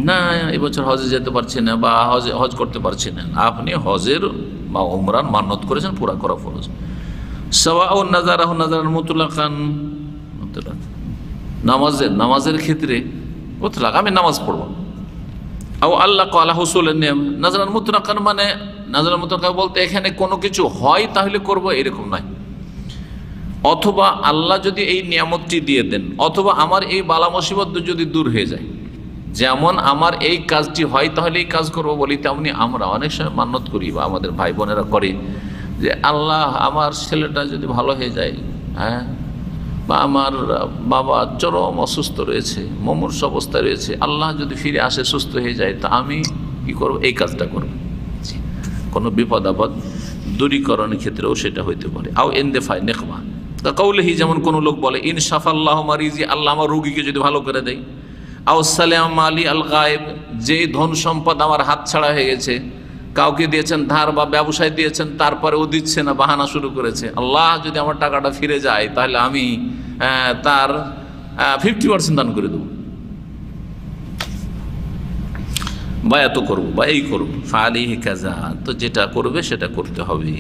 না এবছর হজে যেতে পারছি না বা হজ করতে পারছি না। আপনি হজের বা উমরার মান্নত করেছেন, পুরা করা ফরজ। সাওয়াউন নাযারাহু নাযারান মুতলাকান, নামাজের ক্ষেত্রে মুতলাক, আমি নামাজ পড়ব। আও আল্লাহ আলা হুসুলের নিয়ম, নাযারান মুতলাকান মানে নাযারান মুতলাকান বলতে এখানে কোনো কিছু হয় তাহলে করব, এরকম নয়। অথবা আল্লাহ যদি এই নিয়ামতটি দিয়ে দেন, অথবা আমার এই বালা মুসিবত যদি দূর হয়ে যায়, যেমন আমার এই কাজটি হয় তাহলে এই কাজ করবো বলি, তেমনি আমরা অনেক সময় মান্যত করি বা আমাদের ভাই বোনেরা করে যে আল্লাহ আমার ছেলেটা যদি ভালো হয়ে যায়, হ্যাঁ, বা আমার বাবা চরম অসুস্থ রয়েছে, মুমূর্ষ অবস্থায় রয়েছে, আল্লাহ যদি ফিরে আসে সুস্থ হয়ে যায় তা আমি কি করব? এই কাজটা করব। কোনো বিপদ আপদ দূরীকরণের ক্ষেত্রেও সেটা হইতে পারে। আও এনদেফায় নেকমা কাউলেহি, যেমন কোনো লোক বলে ইনশাফাল্লাহ মারিজি, আল্লাহ আমার রোগীকে যদি ভালো করে দেয়। আও সালাম আলী আল গায়েব, যে ধন সম্পদ আমার হাত ছাড়া হয়ে গেছে, কাউকে দিয়েছেন ধার বা ব্যবসায় দিয়েছেন, তারপরে ও দিচ্ছে না, বাহানা শুরু করেছে, আল্লাহ যদি আমার টাকাটা ফিরে যায় তাহলে আমি তার 50% দান করে দেবো, বা এত করবো বা এই করবো। ফালিহি কাজা, তো যেটা করবে সেটা করতে হবে।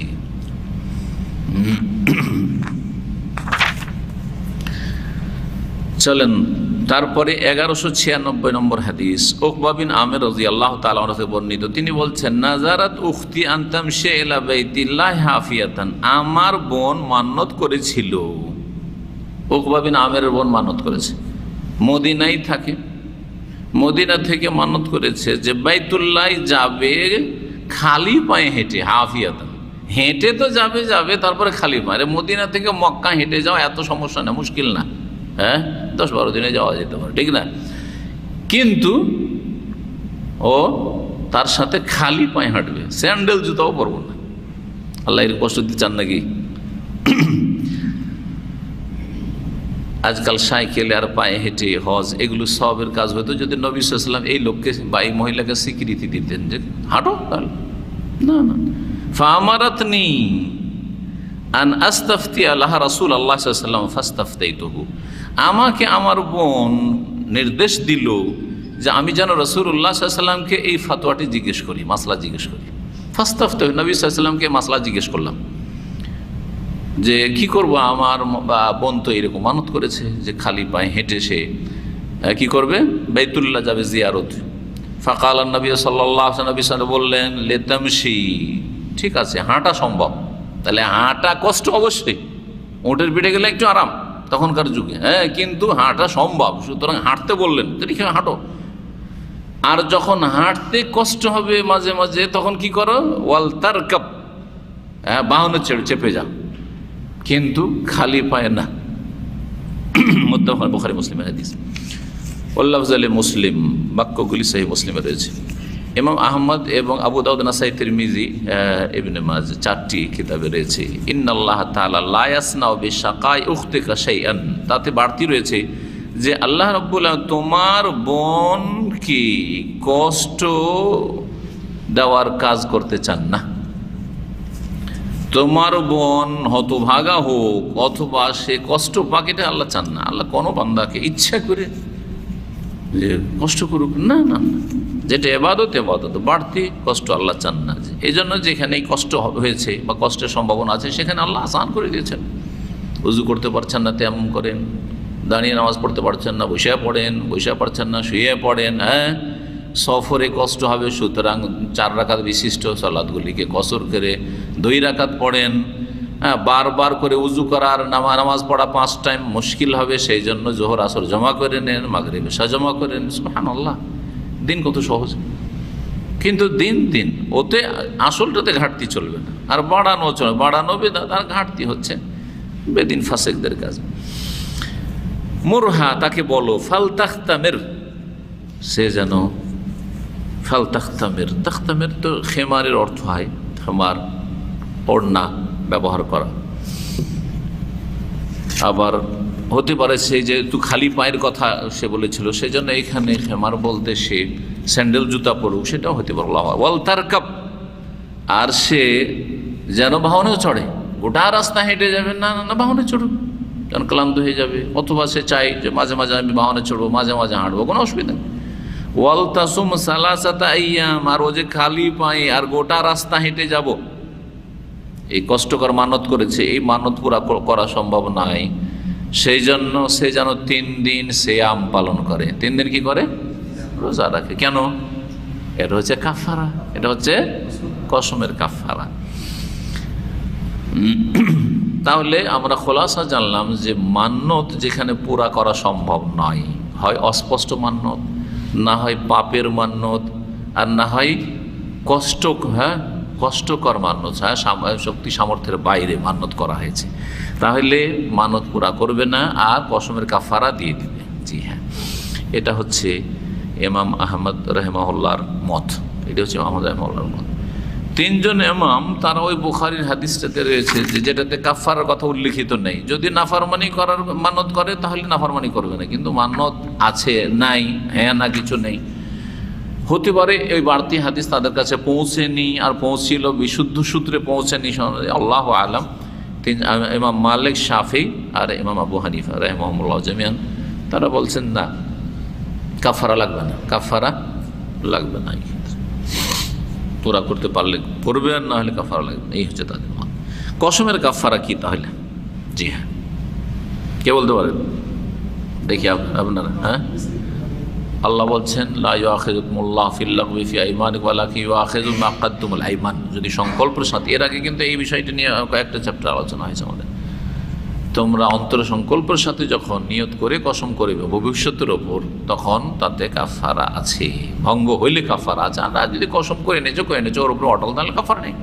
চলেন তারপরে 1196 নম্বর হাদিস, উকবা বিন আমির রাদিয়াল্লাহু তাআলা আনহু থেকে বর্ণিত। তিনি বলছেন, নাজারাত উখতি আন তামশি ইলা বাইতিল্লাহি হাফিয়াতান, আমার বোন মান্নত করেছিল। উকবা বিন আমিরের বোন মান্নত করেছে, মদিনায় থাকে, মদিনা থেকে মান্নত করেছে যে বাইতুল্লাহ যাবে খালি পায়ে হেঁটে, হাফিয়াতান, হেঁটে তো যাবে তারপরে খালি পায়ে। মদিনা থেকে মক্কা হেঁটে যাওয়া এত সমস্যা না, মুশকিল না, হ্যাঁ 10-12 দিনে যাওয়া যেতে পারে, ঠিক না? কিন্তু ও তার সাথে খালি পায়ে হাঁটবে, স্যান্ডেল জুতাও পরবো না। আল্লাহ এর কষ্ট দিতে চান নাকি? আজকাল সাইকেলে আর পায়ে হেঁটে হজ, এগুলো সবের কাজ হতো যদি নবী সাল্লাল্লাহু আলাইহি ওয়াসাল্লাম এই লোককে বা এই মহিলাকে স্বীকৃতি দিতেন যে হাঁটো, তাহলে না না। ফামারাতনি আন আস্তাফতি আল্লাহ রাসূলুল্লাহ সাল্লাল্লাহু আলাইহি ওয়াসাল্লাম ফাস্তাফতাইতুহু, আমাকে আমার বোন নির্দেশ দিল যে আমি যেন রাসূলুল্লাহ সাল্লাল্লাহু আলাইহি ওয়াসাল্লামকে এই ফতোয়াটি জিজ্ঞেস করি, মাসলা জিজ্ঞেস করি। ফাস্তাফতাহু, নবী সাল্লাল্লাহু আলাইহি ওয়াসাল্লামকে মাসলা জিজ্ঞেস করলাম যে কি করব, আমার বোন তো এরকম মানত করেছে যে খালি পায়ে হেঁটে সে কি করবে, বাইতুল্লাহ যাবে জিয়ারত। ফাকাল নবী সাল্লাল্লাহু আলাইহি ওয়াসাল্লাম, নবী সাল্লাল্লাহু বললেন লেতামশি, ঠিক আছে হাঁটা সম্ভব, তাহলে হাঁটা কষ্ট অবশ্যই, উটের পিঠে গেলে একটু আরাম তখনকার যুগে, হ্যাঁ, কিন্তু হাঁটা সম্ভব, সুতরাং হাঁটতে বললেন, ঠিক হাঁটো। আর যখন হাঁটতে কষ্ট হবে মাঝে মাঝে তখন কি করো, ওয়াল তারকাব, হ্যাঁ বাহনে চেপে যাও, কিন্তু খালি পায়ে না। মুত্তাফাক বুখারী মুসলিমের হাদিস। ওয়াল্লাফজালে মুসলিম, বাক্যগুলি সহিহ মুসলিমে রয়েছে। ইমাম আহমদ এবং আবু দাউদ, নাসাই, তিরমিজি, ইবনে মাজাহ 4টি কিতাবে রয়েছে। ইন্নাল্লাহ তাআলা লা ইয়াসনাউ বিশাকাই উখতিকা শাইআন, তাতে বাড়তি রয়েছে যে আল্লাহ রাব্বুল আলামিন তোমার বোনকে কষ্ট দেওয়ার কাজ করতে চান না। তোমার বোন হতভাগা হোক অথবা সে কষ্ট পাক, এটা আল্লাহ চান না। আল্লাহ কোনো বান্দাকে ইচ্ছা করে যে কষ্ট করুক, না না, যেটা এবাদত বাড়তি কষ্ট আল্লাহ চান না। এই জন্য যেখানে কষ্ট হয়েছে বা কষ্টের সম্ভাবনা আছে সেখানে আল্লাহ আসান করে দিয়েছেন। উজু করতে পারছেন না, তেমন করেন, দাঁড়িয়ে নামাজ পড়তে পারছেন না, বসে পড়েন, বসে পারছেন না শুয়ে পড়েন। সফরে কষ্ট হবে, সুতরাং 4 রাকাত বিশিষ্ট সালাতগুলিকে কসর করে 2 রাকাত পড়েন। বারবার করে উজু করার নামাজ পড়া 5 টাইম মুশকিল হবে, সেই জন্য জোহর আসর জমা করে নেন, মাগরিব এশা জমা করে নেন। সুবহানাল্লাহ, দিন কত সহজ। কিন্তু দিন ওতে আসলটাতে ঘাটতি চলবে না, আর বাড়ানো চলবে, বাড়ানো বেদাত আর ঘাটতি হচ্ছে বেদিন ফাসেকদের কাজ। মুরহা, তাকে বলো, ফালতাখতামির, সে যেন ফালতাখতামির, তাখতামির তো খেমারের অর্থ হয় খেমার, ওড়না ব্যবহার করা। আবার হতে পারে সে যেহেতু খালি পায়ের কথা সে বলেছিল, সেজন্য এখানে খেমার বলতে সে স্যান্ডেল জুতা পড়ুক, সেটাও হতে পারে। ওয়াল তারকাব, আর সে যেন বাহনেও চড়ে, গোটা রাস্তা হেঁটে যাবে না, না বাহনে চড়ুক, কারণ ক্লান্ত হয়ে যাবে। অথবা সে চাই যে মাঝে মাঝে আমি বাহনে চড়বো, মাঝে মাঝে হাঁটবো, কোনো অসুবিধা নেই। ওয়াল তাসুম সালাসাতা আইয়াম, আর ও যে খালি পায়ে আর গোটা রাস্তা হেঁটে যাব, এই কষ্টকর মানত করেছে, এই মানত পুরা করা সম্ভব নয়, সেই জন্য সে যেন 3 দিন সিয়াম পালন করে। 3 দিন কি করে? রোজা রাখে। কেন? এটা হচ্ছে কাফারা, এটা হচ্ছে কসমের কাফারা। তাহলে আমরা খোলাসা জানলাম যে মান্যত যেখানে পুরা করা সম্ভব নয়, হয় অস্পষ্ট মান্যত, না হয় পাপের মান্যত, আর না হয় কষ্টকর মান্যত, শক্তি সামর্থ্যের বাইরে মান্যত করা হয়েছে, তাহলে মানত পুরা করবে না আর কসমের কাফারা দিয়ে দিবে। জি হ্যাঁ, এটা হচ্ছে ইমাম আহমদ রাহিমাহুল্লাহর মত। এটা হচ্ছে আহমদ রাহিমাহুল্লাহর মত। 3 জন ইমাম তারা ওই বুখারীর হাদিসটাতে রয়েছে যে যেটাতে কাফারার কথা উল্লেখিত নেই। যদি নাফরমানি করার মানত করে তাহলে নাফরমানি করবে না, কিন্তু মানত আছে নাই, হ্যাঁ না কিছু নেই। হতে পারে ওই বাড়তি হাদিস তাদের কাছে পৌঁছেনি, আর পৌঁছিল বিশুদ্ধ সূত্রে পৌঁছেনি, আল্লাহু আলাম। ইমাম মালিক, শাফি আর ইমাম আবু হানিফা রাহিমাহুল্লাহ জামিয়ান তারা বলছেন না, কাফারা লাগবে না, কাফারা লাগবে না, পুরা করতে পারলে করবে, আর না হলে কাফারা লাগবে না। এই হচ্ছে তাদের মত। কসমের কাফারা কি তাহলে? জি হ্যাঁ, কে বলতে পারেন? দেখি আপনারা। হ্যাঁ, আল্লাহ বলছেন লা ইউআখিযুকুমুল্লাহু ফিল-লাগবি ফি আইমানিকুম ওয়ালাকিন ইউআখিযুকুম বিমা কাদ্দামাল আইমান, যদি সংকল্পের সাথে। এর আগে কিন্তু এই বিষয়টা নিয়ে কয়েকটা চ্যাপ্টার আলোচনা হয়েছে আমাদের। তোমরা অন্তর সংকল্পের সাথে যখন নিয়ত করে কসম করবে ভবিষ্যতের ওপর, তখন তাতে কাফারা আছে, ভঙ্গ হইলে কাফারা আছে। আর যদি কসম করে নেচো ওর উপরে অটল, তাহলে কাফারা নেই।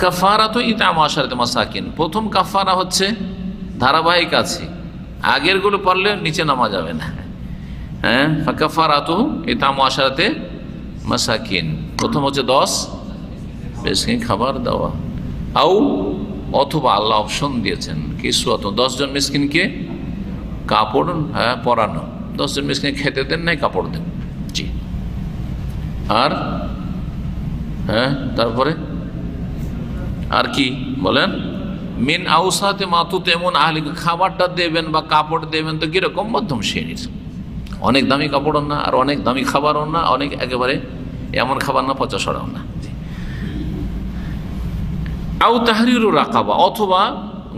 কাফারাতু ইতআমু 10 মাসাকিন, প্রথম কাফারা হচ্ছে ধারাবাহিক আছে, আগেরগুলো পারলে নিচে নামা যাবে না। হ্যাঁ, ফাকাফারাতু ইতআমু 10 মাসাকিন, প্রথম হচ্ছে 10 মিসকিন খাবার দেওয়া। অথবা আল্লাহ অপশন দিয়েছেন কিসওয়াত, 10 জন মিসকিনকে কাপড় পরানো, 10 জন মিসকিন খেতে দেন, নাই কাপড় দেন। জি, আর তারপরে আর কি বলেন? মিন আউসাতে মাতুত, এমন আহলি, খাবারটা দেবেন বা কাপড় দেবেন তো কিরকম? মধ্যম শ্রেণীর, অনেক দামি কাপড়ও না আর অনেক দামি খাবারও না, অনেক একেবারে এমন খাবার না, 50 টাকাও না। আউ তাহরিরু রাকাবা, অথবা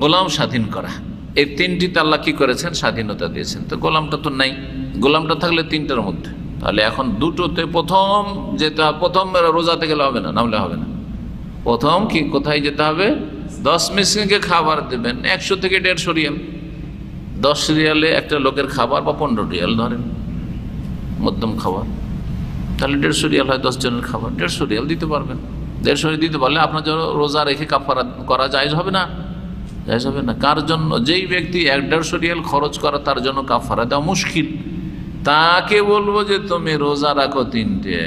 গোলাম স্বাধীন করা। এই 3টিতে আল্লাহ কি করেছেন? স্বাধীনতা দিয়েছেন। তো গোলামটা তো নাই, গোলামটা থাকলে 3টার মধ্যে, তাহলে এখন 2টোতে প্রথম যেতে, প্রথম রোজাতে গেলে হবে না, নামলে হবে না। প্রথম কি কোথায় যেতে হবে? 10 মিসকিনকে খাবার দেবেন, 100 থেকে 150 রিয়াল। 10 রিয়ালে একটা লোকের খাবার, বা 15 রিয়াল ধরেন মধ্যম খাবার, তাহলে 150 রিয়াল হয় 10 জনের খাবার। 150 রিয়াল দিতে পারবেন। 150 রিয়াল দিতে পারলে আপনার জন্য রোজা রেখে কাফারা করা জায়েজ হবে না? জায়েজ হবে না। কার জন্য? যেই ব্যক্তি 150 রিয়াল খরচ করা, তার জন্য কাফারা দেওয়া মুশকিল, তাকে বলবো যে তুমি রোজা রাখো 3টে।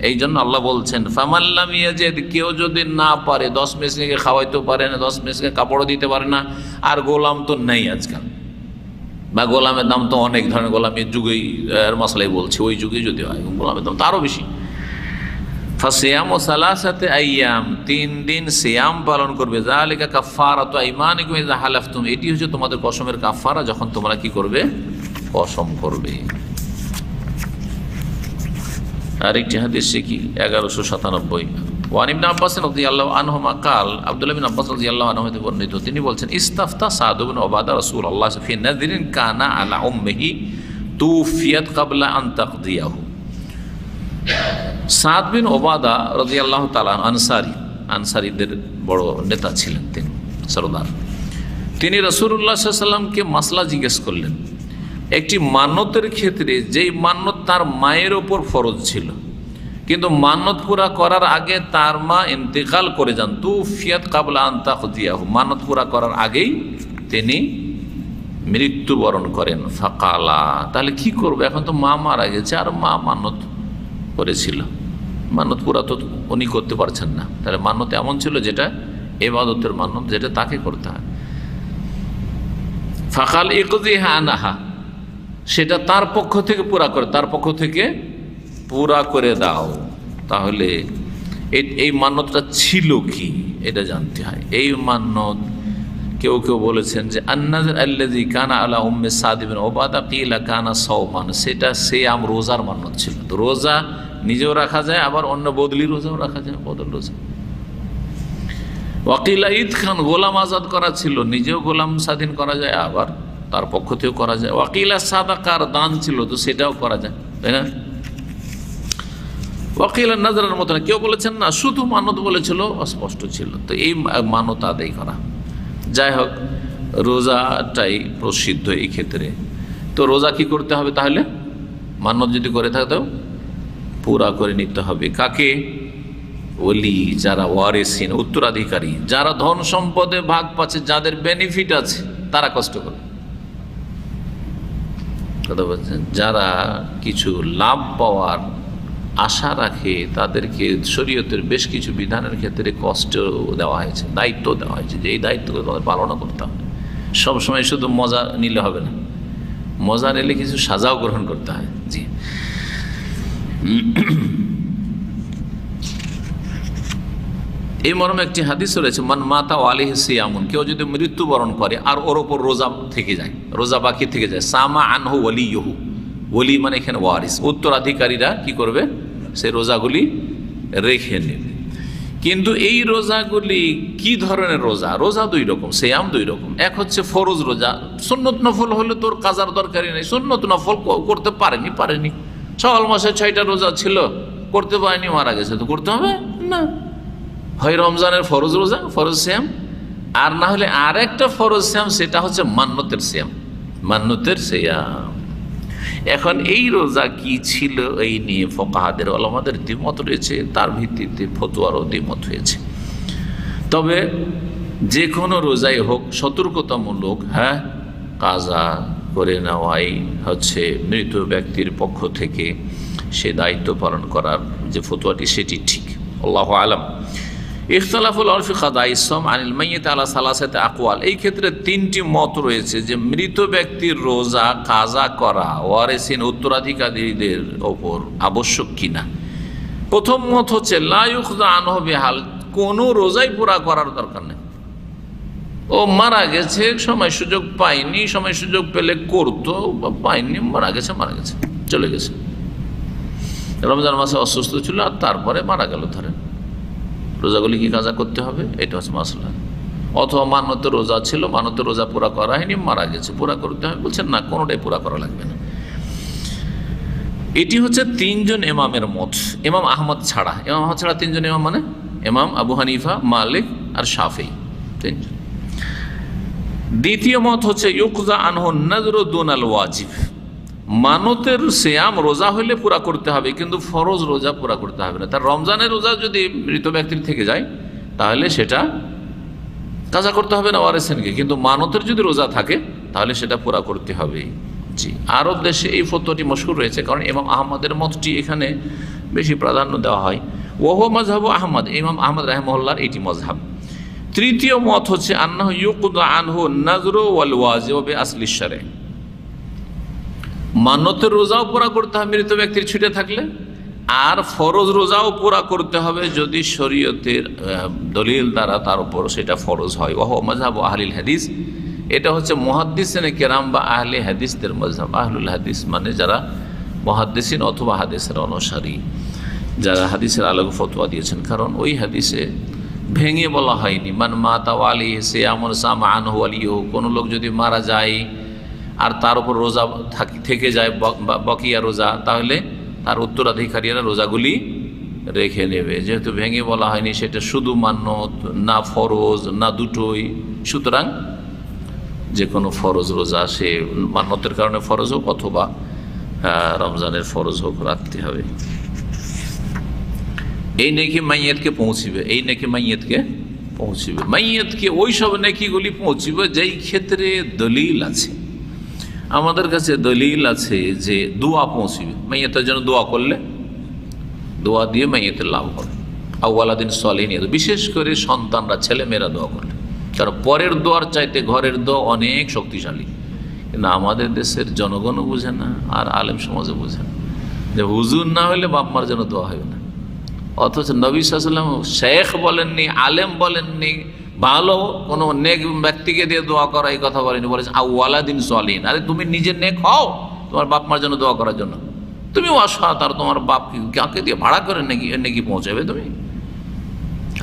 এই জন্য আল্লাহ বলছেন ফামান লাম ইয়াজিদ, কেউ যদি না পারে, 10 মিসকিনকে খাওয়াইতেও পারে না, 10 মিসকিনকে কাপড়ও দিতে পারে না, আর গোলাম তো নেই আজকাল, বা গোলামের দাম তো অনেক ধরনের, গোলামের যুগেই মশলাই বলছে, ওই যুগে যদি হয় গোলামের দাম তো আরও বেশি। ফাসিয়ামু সালাসাতি আইয়াম, 3 দিন সিয়াম পালন করবে। যালিকা কাফারাতু আইমানিকুম ইযা হালাফতুম, এটি হচ্ছে তোমাদের কসমের কাফারা, যখন তোমরা কি করবে? কসম করবে। আরেকটি হাদিস কি 1197 ওয়ান ইবনে আব্বাস রাদিয়াল্লাহু আনহুমা কাল, আব্দুল্লাহ বিন আব্বাস রাদিয়াল্লাহু আনহু হতে বর্ণিত, তিনি বলছেন ইস্তাফতা সাদ বিন উবাদা রাসূলুল্লাহ ফি নাযরিন কানা আলা উম্মিহি তুফিয়াত ক্বাবলা আন তাকদিয়াহু। সাদ বিন উবাদা রাদিয়াল্লাহু তাআলা আনসারীদের বড় নেতা ছিলেন, তিনি সরদার। তিনি রাসূলুল্লাহ সাল্লাল্লাহু আলাইহি ওয়াসাল্লামকে মাসলা জিজ্ঞেস করলেন একটি মান্যতের ক্ষেত্রে, যেই মান্যত তার মায়ের ওপর ফরজ ছিল, কিন্তু মান্যত পুরা করার আগে তার মা ইন্তেকাল করে যান। তুফিয়াত ক্বাবলা আন তাকদিয়াহু, মান্যত পুরা করার আগেই তিনি মৃত্যুবরণ করেন। ফাকালা, তাহলে কি করবে? এখন তো মা মারা গেছে আর মা মান্যত করেছিল, মান্যত পুরা তো উনি করতে পারছেন না, তাহলে মান্যত এমন ছিল যেটা ইবাদতের মান্যত, যেটা তাকে করতে হয়। ফাকাল ইকদিহা আনহা, সেটা তার পক্ষ থেকে পুরা করে, তার পক্ষ থেকে পুরা করে দাও। তাহলে এই মান্যতটা ছিল কি এটা জানতে হয়। এই মান্যত কেউ কেউ বলেছেন যে আন্নাযর আল্লাযী কানা আলা উম্মি সাদ বিন উবাদা কিলা কানা সাওমান, সেটা সিয়াম রোজার মান্যত ছিল। তো রোজা নিজেও রাখা যায়, আবার অন্য বদলি রোজাও রাখা যায়, বদল রোজা। ওয়াকিলা ইদখান, গোলাম আজাদ করা ছিল, নিজেও গোলাম স্বাধীন করা যায়, আবার তার পক্ষ থেকেও করা যায়। ওয়াকিলা সাদাকার, দান ছিল, তো সেটাও করা যায়, তাই না? ওয়াকিলা নাজরের মতো না, কেউ বলেছেন না শুধু মানত বলেছিল, অস্পষ্ট ছিল, তো এই মানত আদায় করা। যাই হোক, রোজাটাই প্রসিদ্ধ এই ক্ষেত্রে। তো রোজা কি করতে হবে? তাহলে মানত যদি করে থাকতেও পুরা করে নিতে হবে। কাকে? ওলি, যারা ওয়ারিসিন, উত্তরাধিকারী, যারা ধন সম্পদে ভাগ পাচ্ছে, যাদের বেনিফিট আছে, তারা কষ্ট করে। কথা বলছেন, যারা কিছু লাভ পাওয়ার আশা রাখে, তাদেরকে শরীয়তের বেশ কিছু বিধানের ক্ষেত্রে কষ্ট দেওয়া হয়েছে, দায়িত্ব দেওয়া হয়েছে, যে এই দায়িত্বকে তাদের পালন করতে হবে। সবসময় শুধু মজা নিলে হবে না, মজা নিলে কিছু সাজাও গ্রহণ করতে হয়। জি, এই মর্মে একটি হাদিস রয়েছে, মান মাতা আলাইহি সিয়ামুন, কেউ যদি মৃত্যুবরণ করে আর ওর ওপর রোজা থেকে যায়, রোজা বাকি থেকে যায়, সামা আনহু ওয়ালিয়ুহু, ওলি মানে এখানে ওয়ারিস, উত্তরাধিকারীরা কি করবে? সেই রোজাগুলি রেখে নেবে। কিন্তু এই রোজাগুলি কি ধরনের রোজা? রোজা দুই রকম, সিয়াম দুই রকম। এক হচ্ছে ফরজ রোজা, সুন্নত নফল হলে তোর কাজার দরকারই নেই, সুন্নত নফল করতে পারেনি, শাওয়াল মাসে 6টা রোজা ছিল, করতে পারেনি, মারা গেছে, তো করতে হবে না। হয় রমজানের ফরজ রোজা, ফরজ সিয়াম, আর না হলে আর একটা ফরজ সিয়াম, সেটা হচ্ছে মান্যতের সিয়াম, মান্যতের সিয়াম। এখন এই রোজা কি ছিল, এই নিয়ে ফুকাহাদের উলামাদের দ্বিমত রয়েছে, তার ভিত্তিতে ফতোয়ারও দ্বিমত হয়েছে। তবে যে কোনো রোজাই হোক সতর্কতামূলক, হ্যাঁ, কাজা করে নেওয়াই হচ্ছে মৃত ব্যক্তির পক্ষ থেকে সে দায়িত্ব পালন করার যে ফতোয়াটি, সেটি ঠিক। আল্লাহু আলাম। ইখতিলাফুল উরফি কাদাই সাম আনিল মাইয়িত আলা সালাসাতি আকওয়াল, এই ক্ষেত্রে 3টি মত রয়েছে যে মৃত ব্যক্তির রোজা কাজা করা ওয়ারিসিন, উত্তরাধিকারীদের ওপর আবশ্যক কিনা। প্রথম মত হচ্ছে লা ইউখযা আনহু বিহাল, কোনো রোজাই পুরা করার দরকার নেই। ও মারা গেছে, সময় সুযোগ পায়নি, সময় সুযোগ পেলে করতো, পায়নি, মারা গেছে, চলে গেছে। রমজান মাসে অসুস্থ ছিল আর তারপরে মারা গেল, ধরেন, রোজাগুলি কি কাজা করতে হবে? এটা হচ্ছে মাসলা। অথবা মান্যতের রোজা ছিল, মান্যতের রোজা পুরা করা হয়নি, মারা গেছে, পুরা করতে হবে, বলছেন না, কোনোটাই পুরা করা লাগবে না। এটি হচ্ছে 3জন ইমামের মত, ইমাম আহমদ ছাড়া। ইমাম আহমদ ছাড়া 3জন ইমাম মানে ইমাম আবু হানিফা, মালিক আর শাফি, 3জন। দ্বিতীয় মত হচ্ছে ইউকযা আনহু নাযরু দুনাল ওয়াজিব, মানতের সিয়াম রোজা হইলে পুরা করতে হবে, কিন্তু ফরজ রোজা পুরা করতে হবে না। তার রমজানের রোজা যদি মৃত ব্যক্তির থেকে যায় তাহলে সেটা কাজা করতে হবে না ওয়ারিসিনকে, কিন্তু মানতের যদি রোজা থাকে তাহলে সেটা পুরা করতে হবে। জি, আরব দেশে এই ফতোয়াটি মশহুর রয়েছে, কারণ ইমাম আহমদের মতটি এখানে বেশি প্রাধান্য দেওয়া হয়। ওহো মাজহাবু আহমদ, ইমাম আহমদ রাহিমাহুল্লাহর এটি মজহাব। তৃতীয় মত হচ্ছে আন্নাহু ইউকযা আনহু নাযরু ওয়াল ওয়াজিব বিআসলি শারঈ, মান্যতের রোজাও পুরা করতে হবে মৃত ব্যক্তির ছুটে থাকলে, আর ফরজ রোজাও পুরা করতে হবে যদি শরীয়তের দলিল দ্বারা তার উপর সেটা ফরজ হয়। ওহো মাজহাবু আহলিল হাদিস, এটা হচ্ছে মুহাদ্দিসিনে কেরাম বা আহলে হাদিসদের মজহাব। আহলুল হাদিস মানে যারা মুহাদ্দিসিন অথবা হাদিসের অনুসারী, যারা হাদিসের আলোকে ফতোয়া দিয়েছেন, কারণ ওই হাদিসে ভেঙে বলা হয়নি মান মাতা ওয়ালি সে আমর সামা আনহু আলিহু, কোনো লোক যদি মারা যায় আর তার উপর রোজা থেকে যায় বকিয়া রোজা, তাহলে তার উত্তরাধিকারীরা রোজাগুলি রেখে নেবে। যেহেতু ভেঙে বলা হয়নি, সেটা শুধু মান্নত না ফরজ না দুটোই, সুতরাং যে কোনো ফরজ রোজা সে মান্নতের কারণে ফরজ হোক অথবা রমজানের ফরজ হোক রাখতে হবে। এই নেকি মাইয়াতকে পৌঁছিবে, এই নেকি মাইয়াতকে পৌঁছিবে, মাইয়াতকে ওই সব নেকিগুলি পৌঁছিবে যেই ক্ষেত্রে দলিল আছে। আমাদের কাছে দলিল আছে যে দোয়া পৌঁছিবে, মাইয়াতের জন্য দোয়া করলে দোয়া দিয়ে মাইয়াতের লাভ হবে। আউয়ালাদিন সলিহিন, বিশেষ করে সন্তানরা ছেলেমেয়েরা দোয়া করলে, কারণ পরের দোয়ার চাইতে ঘরের দোয়া অনেক শক্তিশালী। কিন্তু আমাদের দেশের জনগণও বোঝে না, আর আলেম সমাজও বোঝে না যে হুজুর না হলে বাপ মার জন্য দোয়া হবে না। অথচ নবী সাল্লাল্লাহু আলাইহি ওয়াসাল্লাম শেখ বলেননি, আলেম বলেননি, ভালো কোনো নেক ব্যক্তিকে দিয়ে দোয়া করা এই কথা বলেনি, বলেছেন আউয়ালাদিন সলিহিন। আরে তুমি নিজে নেক হও তোমার বাপ মার জন্য দোয়া করার জন্য, তুমি অসৎ আর তোমার বাপ কাকে দিয়ে ভাড়া করে নেকি পৌঁছাবে তুমি?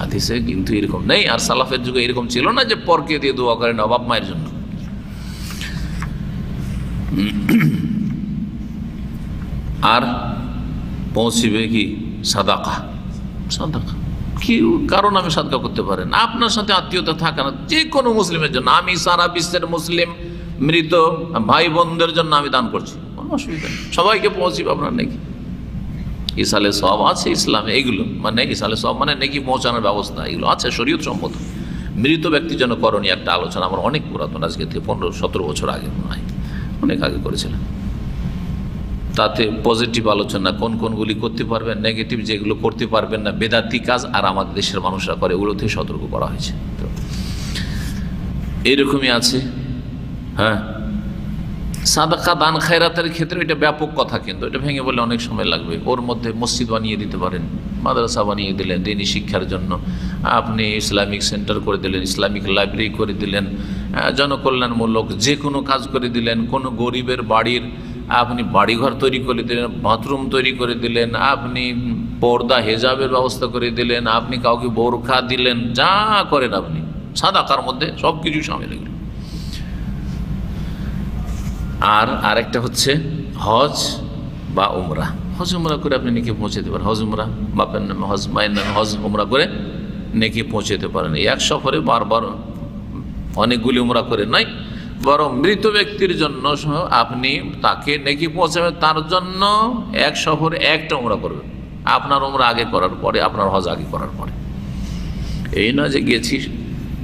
হাদিসে কিন্তু এরকম নেই, আর সালাফের যুগে এরকম ছিল না যে পরকে দিয়ে দোয়া করে না বাপ মায়ের জন্য। আর পৌঁছিবে কি সাদাকা, সাদাকা কি কারণ আমি সাদকা করতে পারেন, আপনার সাথে আত্মীয়তা থাকে না যে কোনো মুসলিমের জন্য, আমি সারা বিশ্বের মুসলিম মৃত ভাই বোনদের জন্য আমি দান করছি, কোনো অসুবিধা নেই, সবাইকে পৌঁছিবে আপনার নাকি। ইসালে সব আছে ইসলামে, এইগুলো মানে ইসালে সব মানে নাকি পৌঁছানোর ব্যবস্থা, এগুলো আছে শরীয়ত সম্মত। মৃত ব্যক্তির জন্য করণীয় একটা আলোচনা আমার অনেক পুরাতন, আজকে থেকে 15-17 বছর আগে মনে হয়, অনেক আগে করেছিলাম। তাতে পজিটিভ আলোচনা কোন কোনগুলি করতে পারবেন, নেগেটিভ যেগুলো করতে পারবেন না, বেদাতি কাজ আর আমাদের দেশের মানুষরা করে, ওগুলো থেকে সতর্ক করা হয়েছে। তো এইরকমই আছে। হ্যাঁ, সাদাকা দান খায়রাতের ক্ষেত্রে এটা ব্যাপক কথা, কিন্তু এটা ভেঙে বললে অনেক সময় লাগবে। ওর মধ্যে মসজিদ বানিয়ে দিতে পারেন, মাদ্রাসা বানিয়ে দিলেন দিনী শিক্ষার জন্য, আপনি ইসলামিক সেন্টার করে দিলেন, ইসলামিক লাইব্রেরি করে দিলেন, জনকল্যাণমূলক যে কোনো কাজ করে দিলেন, কোনো গরিবের বাড়ির আপনি বাড়িঘর তৈরি করে দিলেন, বাথরুম তৈরি করে দিলেন, আপনি পর্দা হেজাবের ব্যবস্থা করে দিলেন, আপনি কাউকে বোরখা দিলেন, যা করেন আপনি সাদাকার মধ্যে সব কিছু সামিল এগুলো। আর আরেকটা হচ্ছে হজ বা উমরা, হজ উমরা করে আপনি নেকি পৌঁছাতে পারেন, হজ উমরা বাপের নামে হজ, মায়ের নামে হজ উমরা করে নেকি পৌঁছাতে পারেন। এক সফরে বারবার অনেকগুলি উমরা করে নাই, বরং মৃত ব্যক্তির জন্য আপনি তাকে নেকি পৌঁছাবেন, তার জন্য এক সফরে একটা উমরা করবেন, আপনার উমরা আগে করার পরে, আপনার হজ আগে করার পরে। এই নয় যে গেছি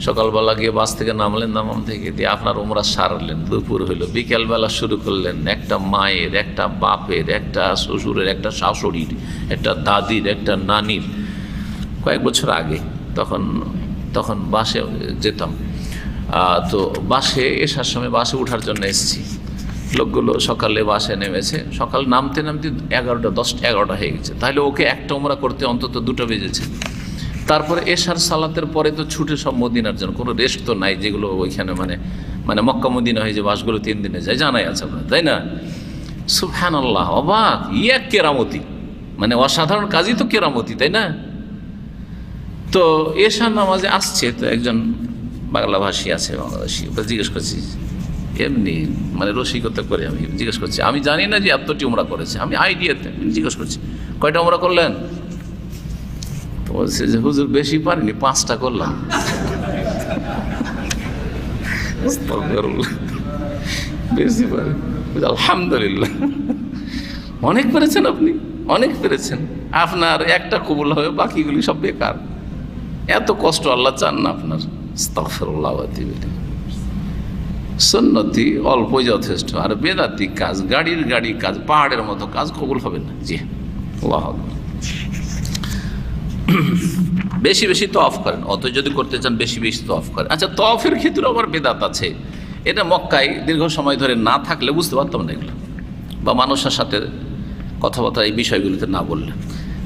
সকালবেলা গিয়ে বাস থেকে নামলেন, দামাম থেকে দিয়ে আপনার উমরা সারলেন, দুপুর হইল, বিকেলবেলা শুরু করলেন একটা মায়ের, একটা বাপের, একটা শ্বশুরের, একটা শাশুড়ির, একটা দাদির, একটা নানির। কয়েক বছর আগে তখন বাসে যেতাম, তো বাসে এসার সময় বাসে ওঠার জন্য এসেছি, লোকগুলো সকালে বাসে নেমেছে, সকাল নামতে নামতে 11টা হয়ে গেছে, তাহলে ওকে একটা উমরা করতে অন্তত 2টা বেজেছে। তারপরে এশার সালাতের পরে তো ছুটে সব মদিনার জন্য, কোনো রেস্ট তো নাই, যেগুলো ওইখানে মানে মক্কা মদিনা হয় যে বাসগুলো 3 দিনে যায়, জানাই আছে আপনার, তাই না? সুবহানাল্লাহ, অবাক, এক কেরামতি, মানে অসাধারণ কাজই তো কেরামতি, তাই না? তো এশার নামাজে আসছে, তো একজন বাংলাভাষী আছে, বাংলাদেশি, ওটা জিজ্ঞেস করছি, এমনি মানে রসিকতা করে আমি জিজ্ঞেস করছি, আমি জানি না যে এতটি উমরা করেছে, আমি আইডিয়াতে জিজ্ঞেস করছি কয়টা উমরা করলেন? তো বলছে যে হুজুর বেশি পারিনি, 5টা করলাম। বেশি পারি, আলহামদুলিল্লাহ। অনেক পেরেছেন আপনি, অনেক পেরেছেন, আপনার একটা কবুল হবে, বাকিগুলি সব বেকার। এত কষ্ট আল্লাহ চান না আপনার। আস্তাগফিরুল্লাহ ওয়া আতুবু ইলাইহি। সুন্নতি অল্প যথেষ্ট, আর বেদাতি কাজ, গাড়ি কাজ, পাহাড়ের মতো কাজ কবুল হবে না। জি, আল্লাহু আকবার। বেশি বেশি তওয়াফ করেন, অত যদি করতে চান বেশি বেশি তওয়াফ করেন। আচ্ছা, তওয়াফের ক্ষেত্রে আবার বেদাত আছে, এটা মক্কায় দীর্ঘ সময় ধরে না থাকলে বুঝতে পারতাম না এগুলো, বা মানুষের সাথে কথাবার্তা এই বিষয়গুলিতে না বললে।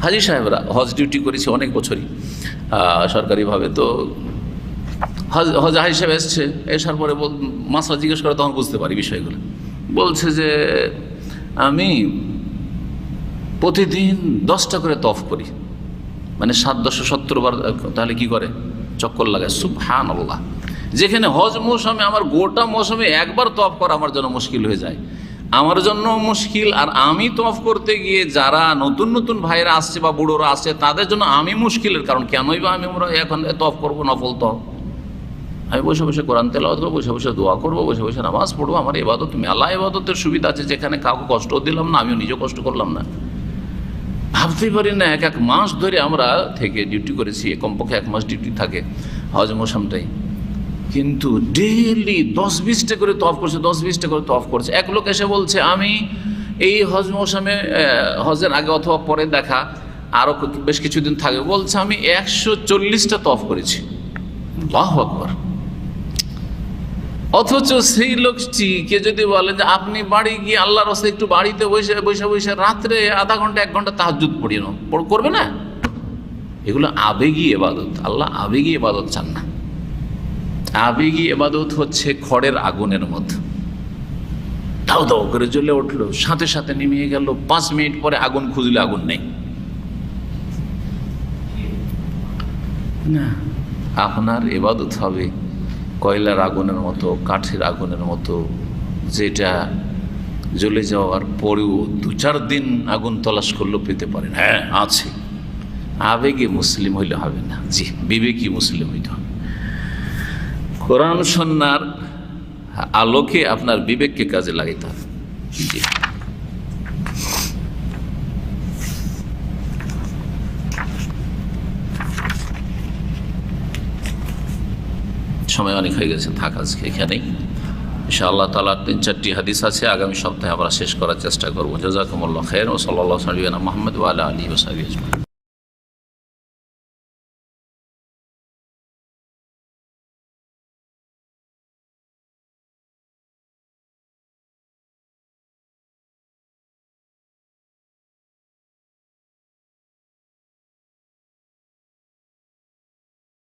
হাজি সাহেবরা হজ ডিউটি করেছে অনেক বছরই সরকারিভাবে, তো হজ হাজি সাহেব এসছে, এসার পরে মাসলা জিজ্ঞেস করে, তখন বুঝতে পারি বিষয়গুলো। বলছে যে আমি প্রতিদিন 10টা করে তফ করি, মানে 770 বার, তাহলে কি করে চক্কর লাগায়। সুবহানাল্লাহ। যেখানে হজ মৌসুমে আমার গোটা মৌসুমে একবার তফ করা আমার জন্য মুশকিল হয়ে যায়, আমার জন্য মুশকিল। আর আমি তফ করতে গিয়ে যারা নতুন নতুন ভাইরা আসছে বা বুড়োরা আসছে তাদের জন্য আমি মুশকিলের কারণ। কেনই বা আমরা এখন তফ করবো নফল তফ? আমি বসে বসে কোরআন তেলাওয়াত করবো, বসে বসে দোয়া করবো, বসে বসে নামাজ পড়বো। আমার ইবাদত মেলা ইবাদতের সুবিধা আছে, যেখানে কাউকে কষ্ট দিলাম না, আমিও নিজে কষ্ট করলাম না। ভাবতেই পারি না এক মাস ধরে আমরা থেকে ডিউটি করেছি, কমপক্ষে 1 মাস ডিউটি থাকে হজ মৌসুমটাই, কিন্তু ডেইলি 10-20টা করে তফ করছে, 10-20টা করে তফ করছে। এক লোক এসে বলছে আমি এই হজ মৌসুমে, হজের আগে অথবা পরে দেখা আরও বেশ কিছুদিন থাকে, বলছে আমি 140টা তফ করেছি। আল্লাহু আকবার। অথচ সেই লোকটিকে যদি বলেন যে আপনি বাড়ি গিয়ে আল্লাহর রাস্তায় একটু বাড়িতে বসে বসে বসে রাত্রে আধা ঘন্টা 1 ঘন্টা তাহাজ্জুদ পড়িয়ে নাও, করবে না? এগুলো আবেগী ইবাদত। আল্লাহ আবেগী ইবাদত চান না। আবেগী ইবাদত হচ্ছে খড়ের আগুনের মতো, দাও দাও করে জ্বলে উঠলো, সাথে সাথে নিমিয়ে গেল, 5 মিনিট পরে আগুন খুঁজলে আগুন নেই। না, আপনার ইবাদত হবে কয়লার আগুনের মতো, কাঠের আগুনের মতো, যেটা জ্বলে যাওয়ার পরেও 2-4 দিন আগুন তলাশ করলেও পেতে পারেন। হ্যাঁ আছে। আবেগে মুসলিম হইলে হবে না, জি, বিবেকী মুসলিম হইতে হবে। কোরআন সুন্নাহর আলোকে আপনার বিবেককে কাজে লাগাইতে হবে। জি। সময় অনেক হয়ে গেছে, থাক আজকে এখানেই। ইনশাআল্লাহ তাআলা 3-4টি হাদিস আছে, আগামী সপ্তাহে আমরা শেষ করার চেষ্টা করবো। জাযাকুমুল্লাহ খাইর। ওয়া সাল্লাল্লাহু আলা মুহাম্মদ ওয়া আলা আলিহি ওয়া সাহবিহি আজমাইন।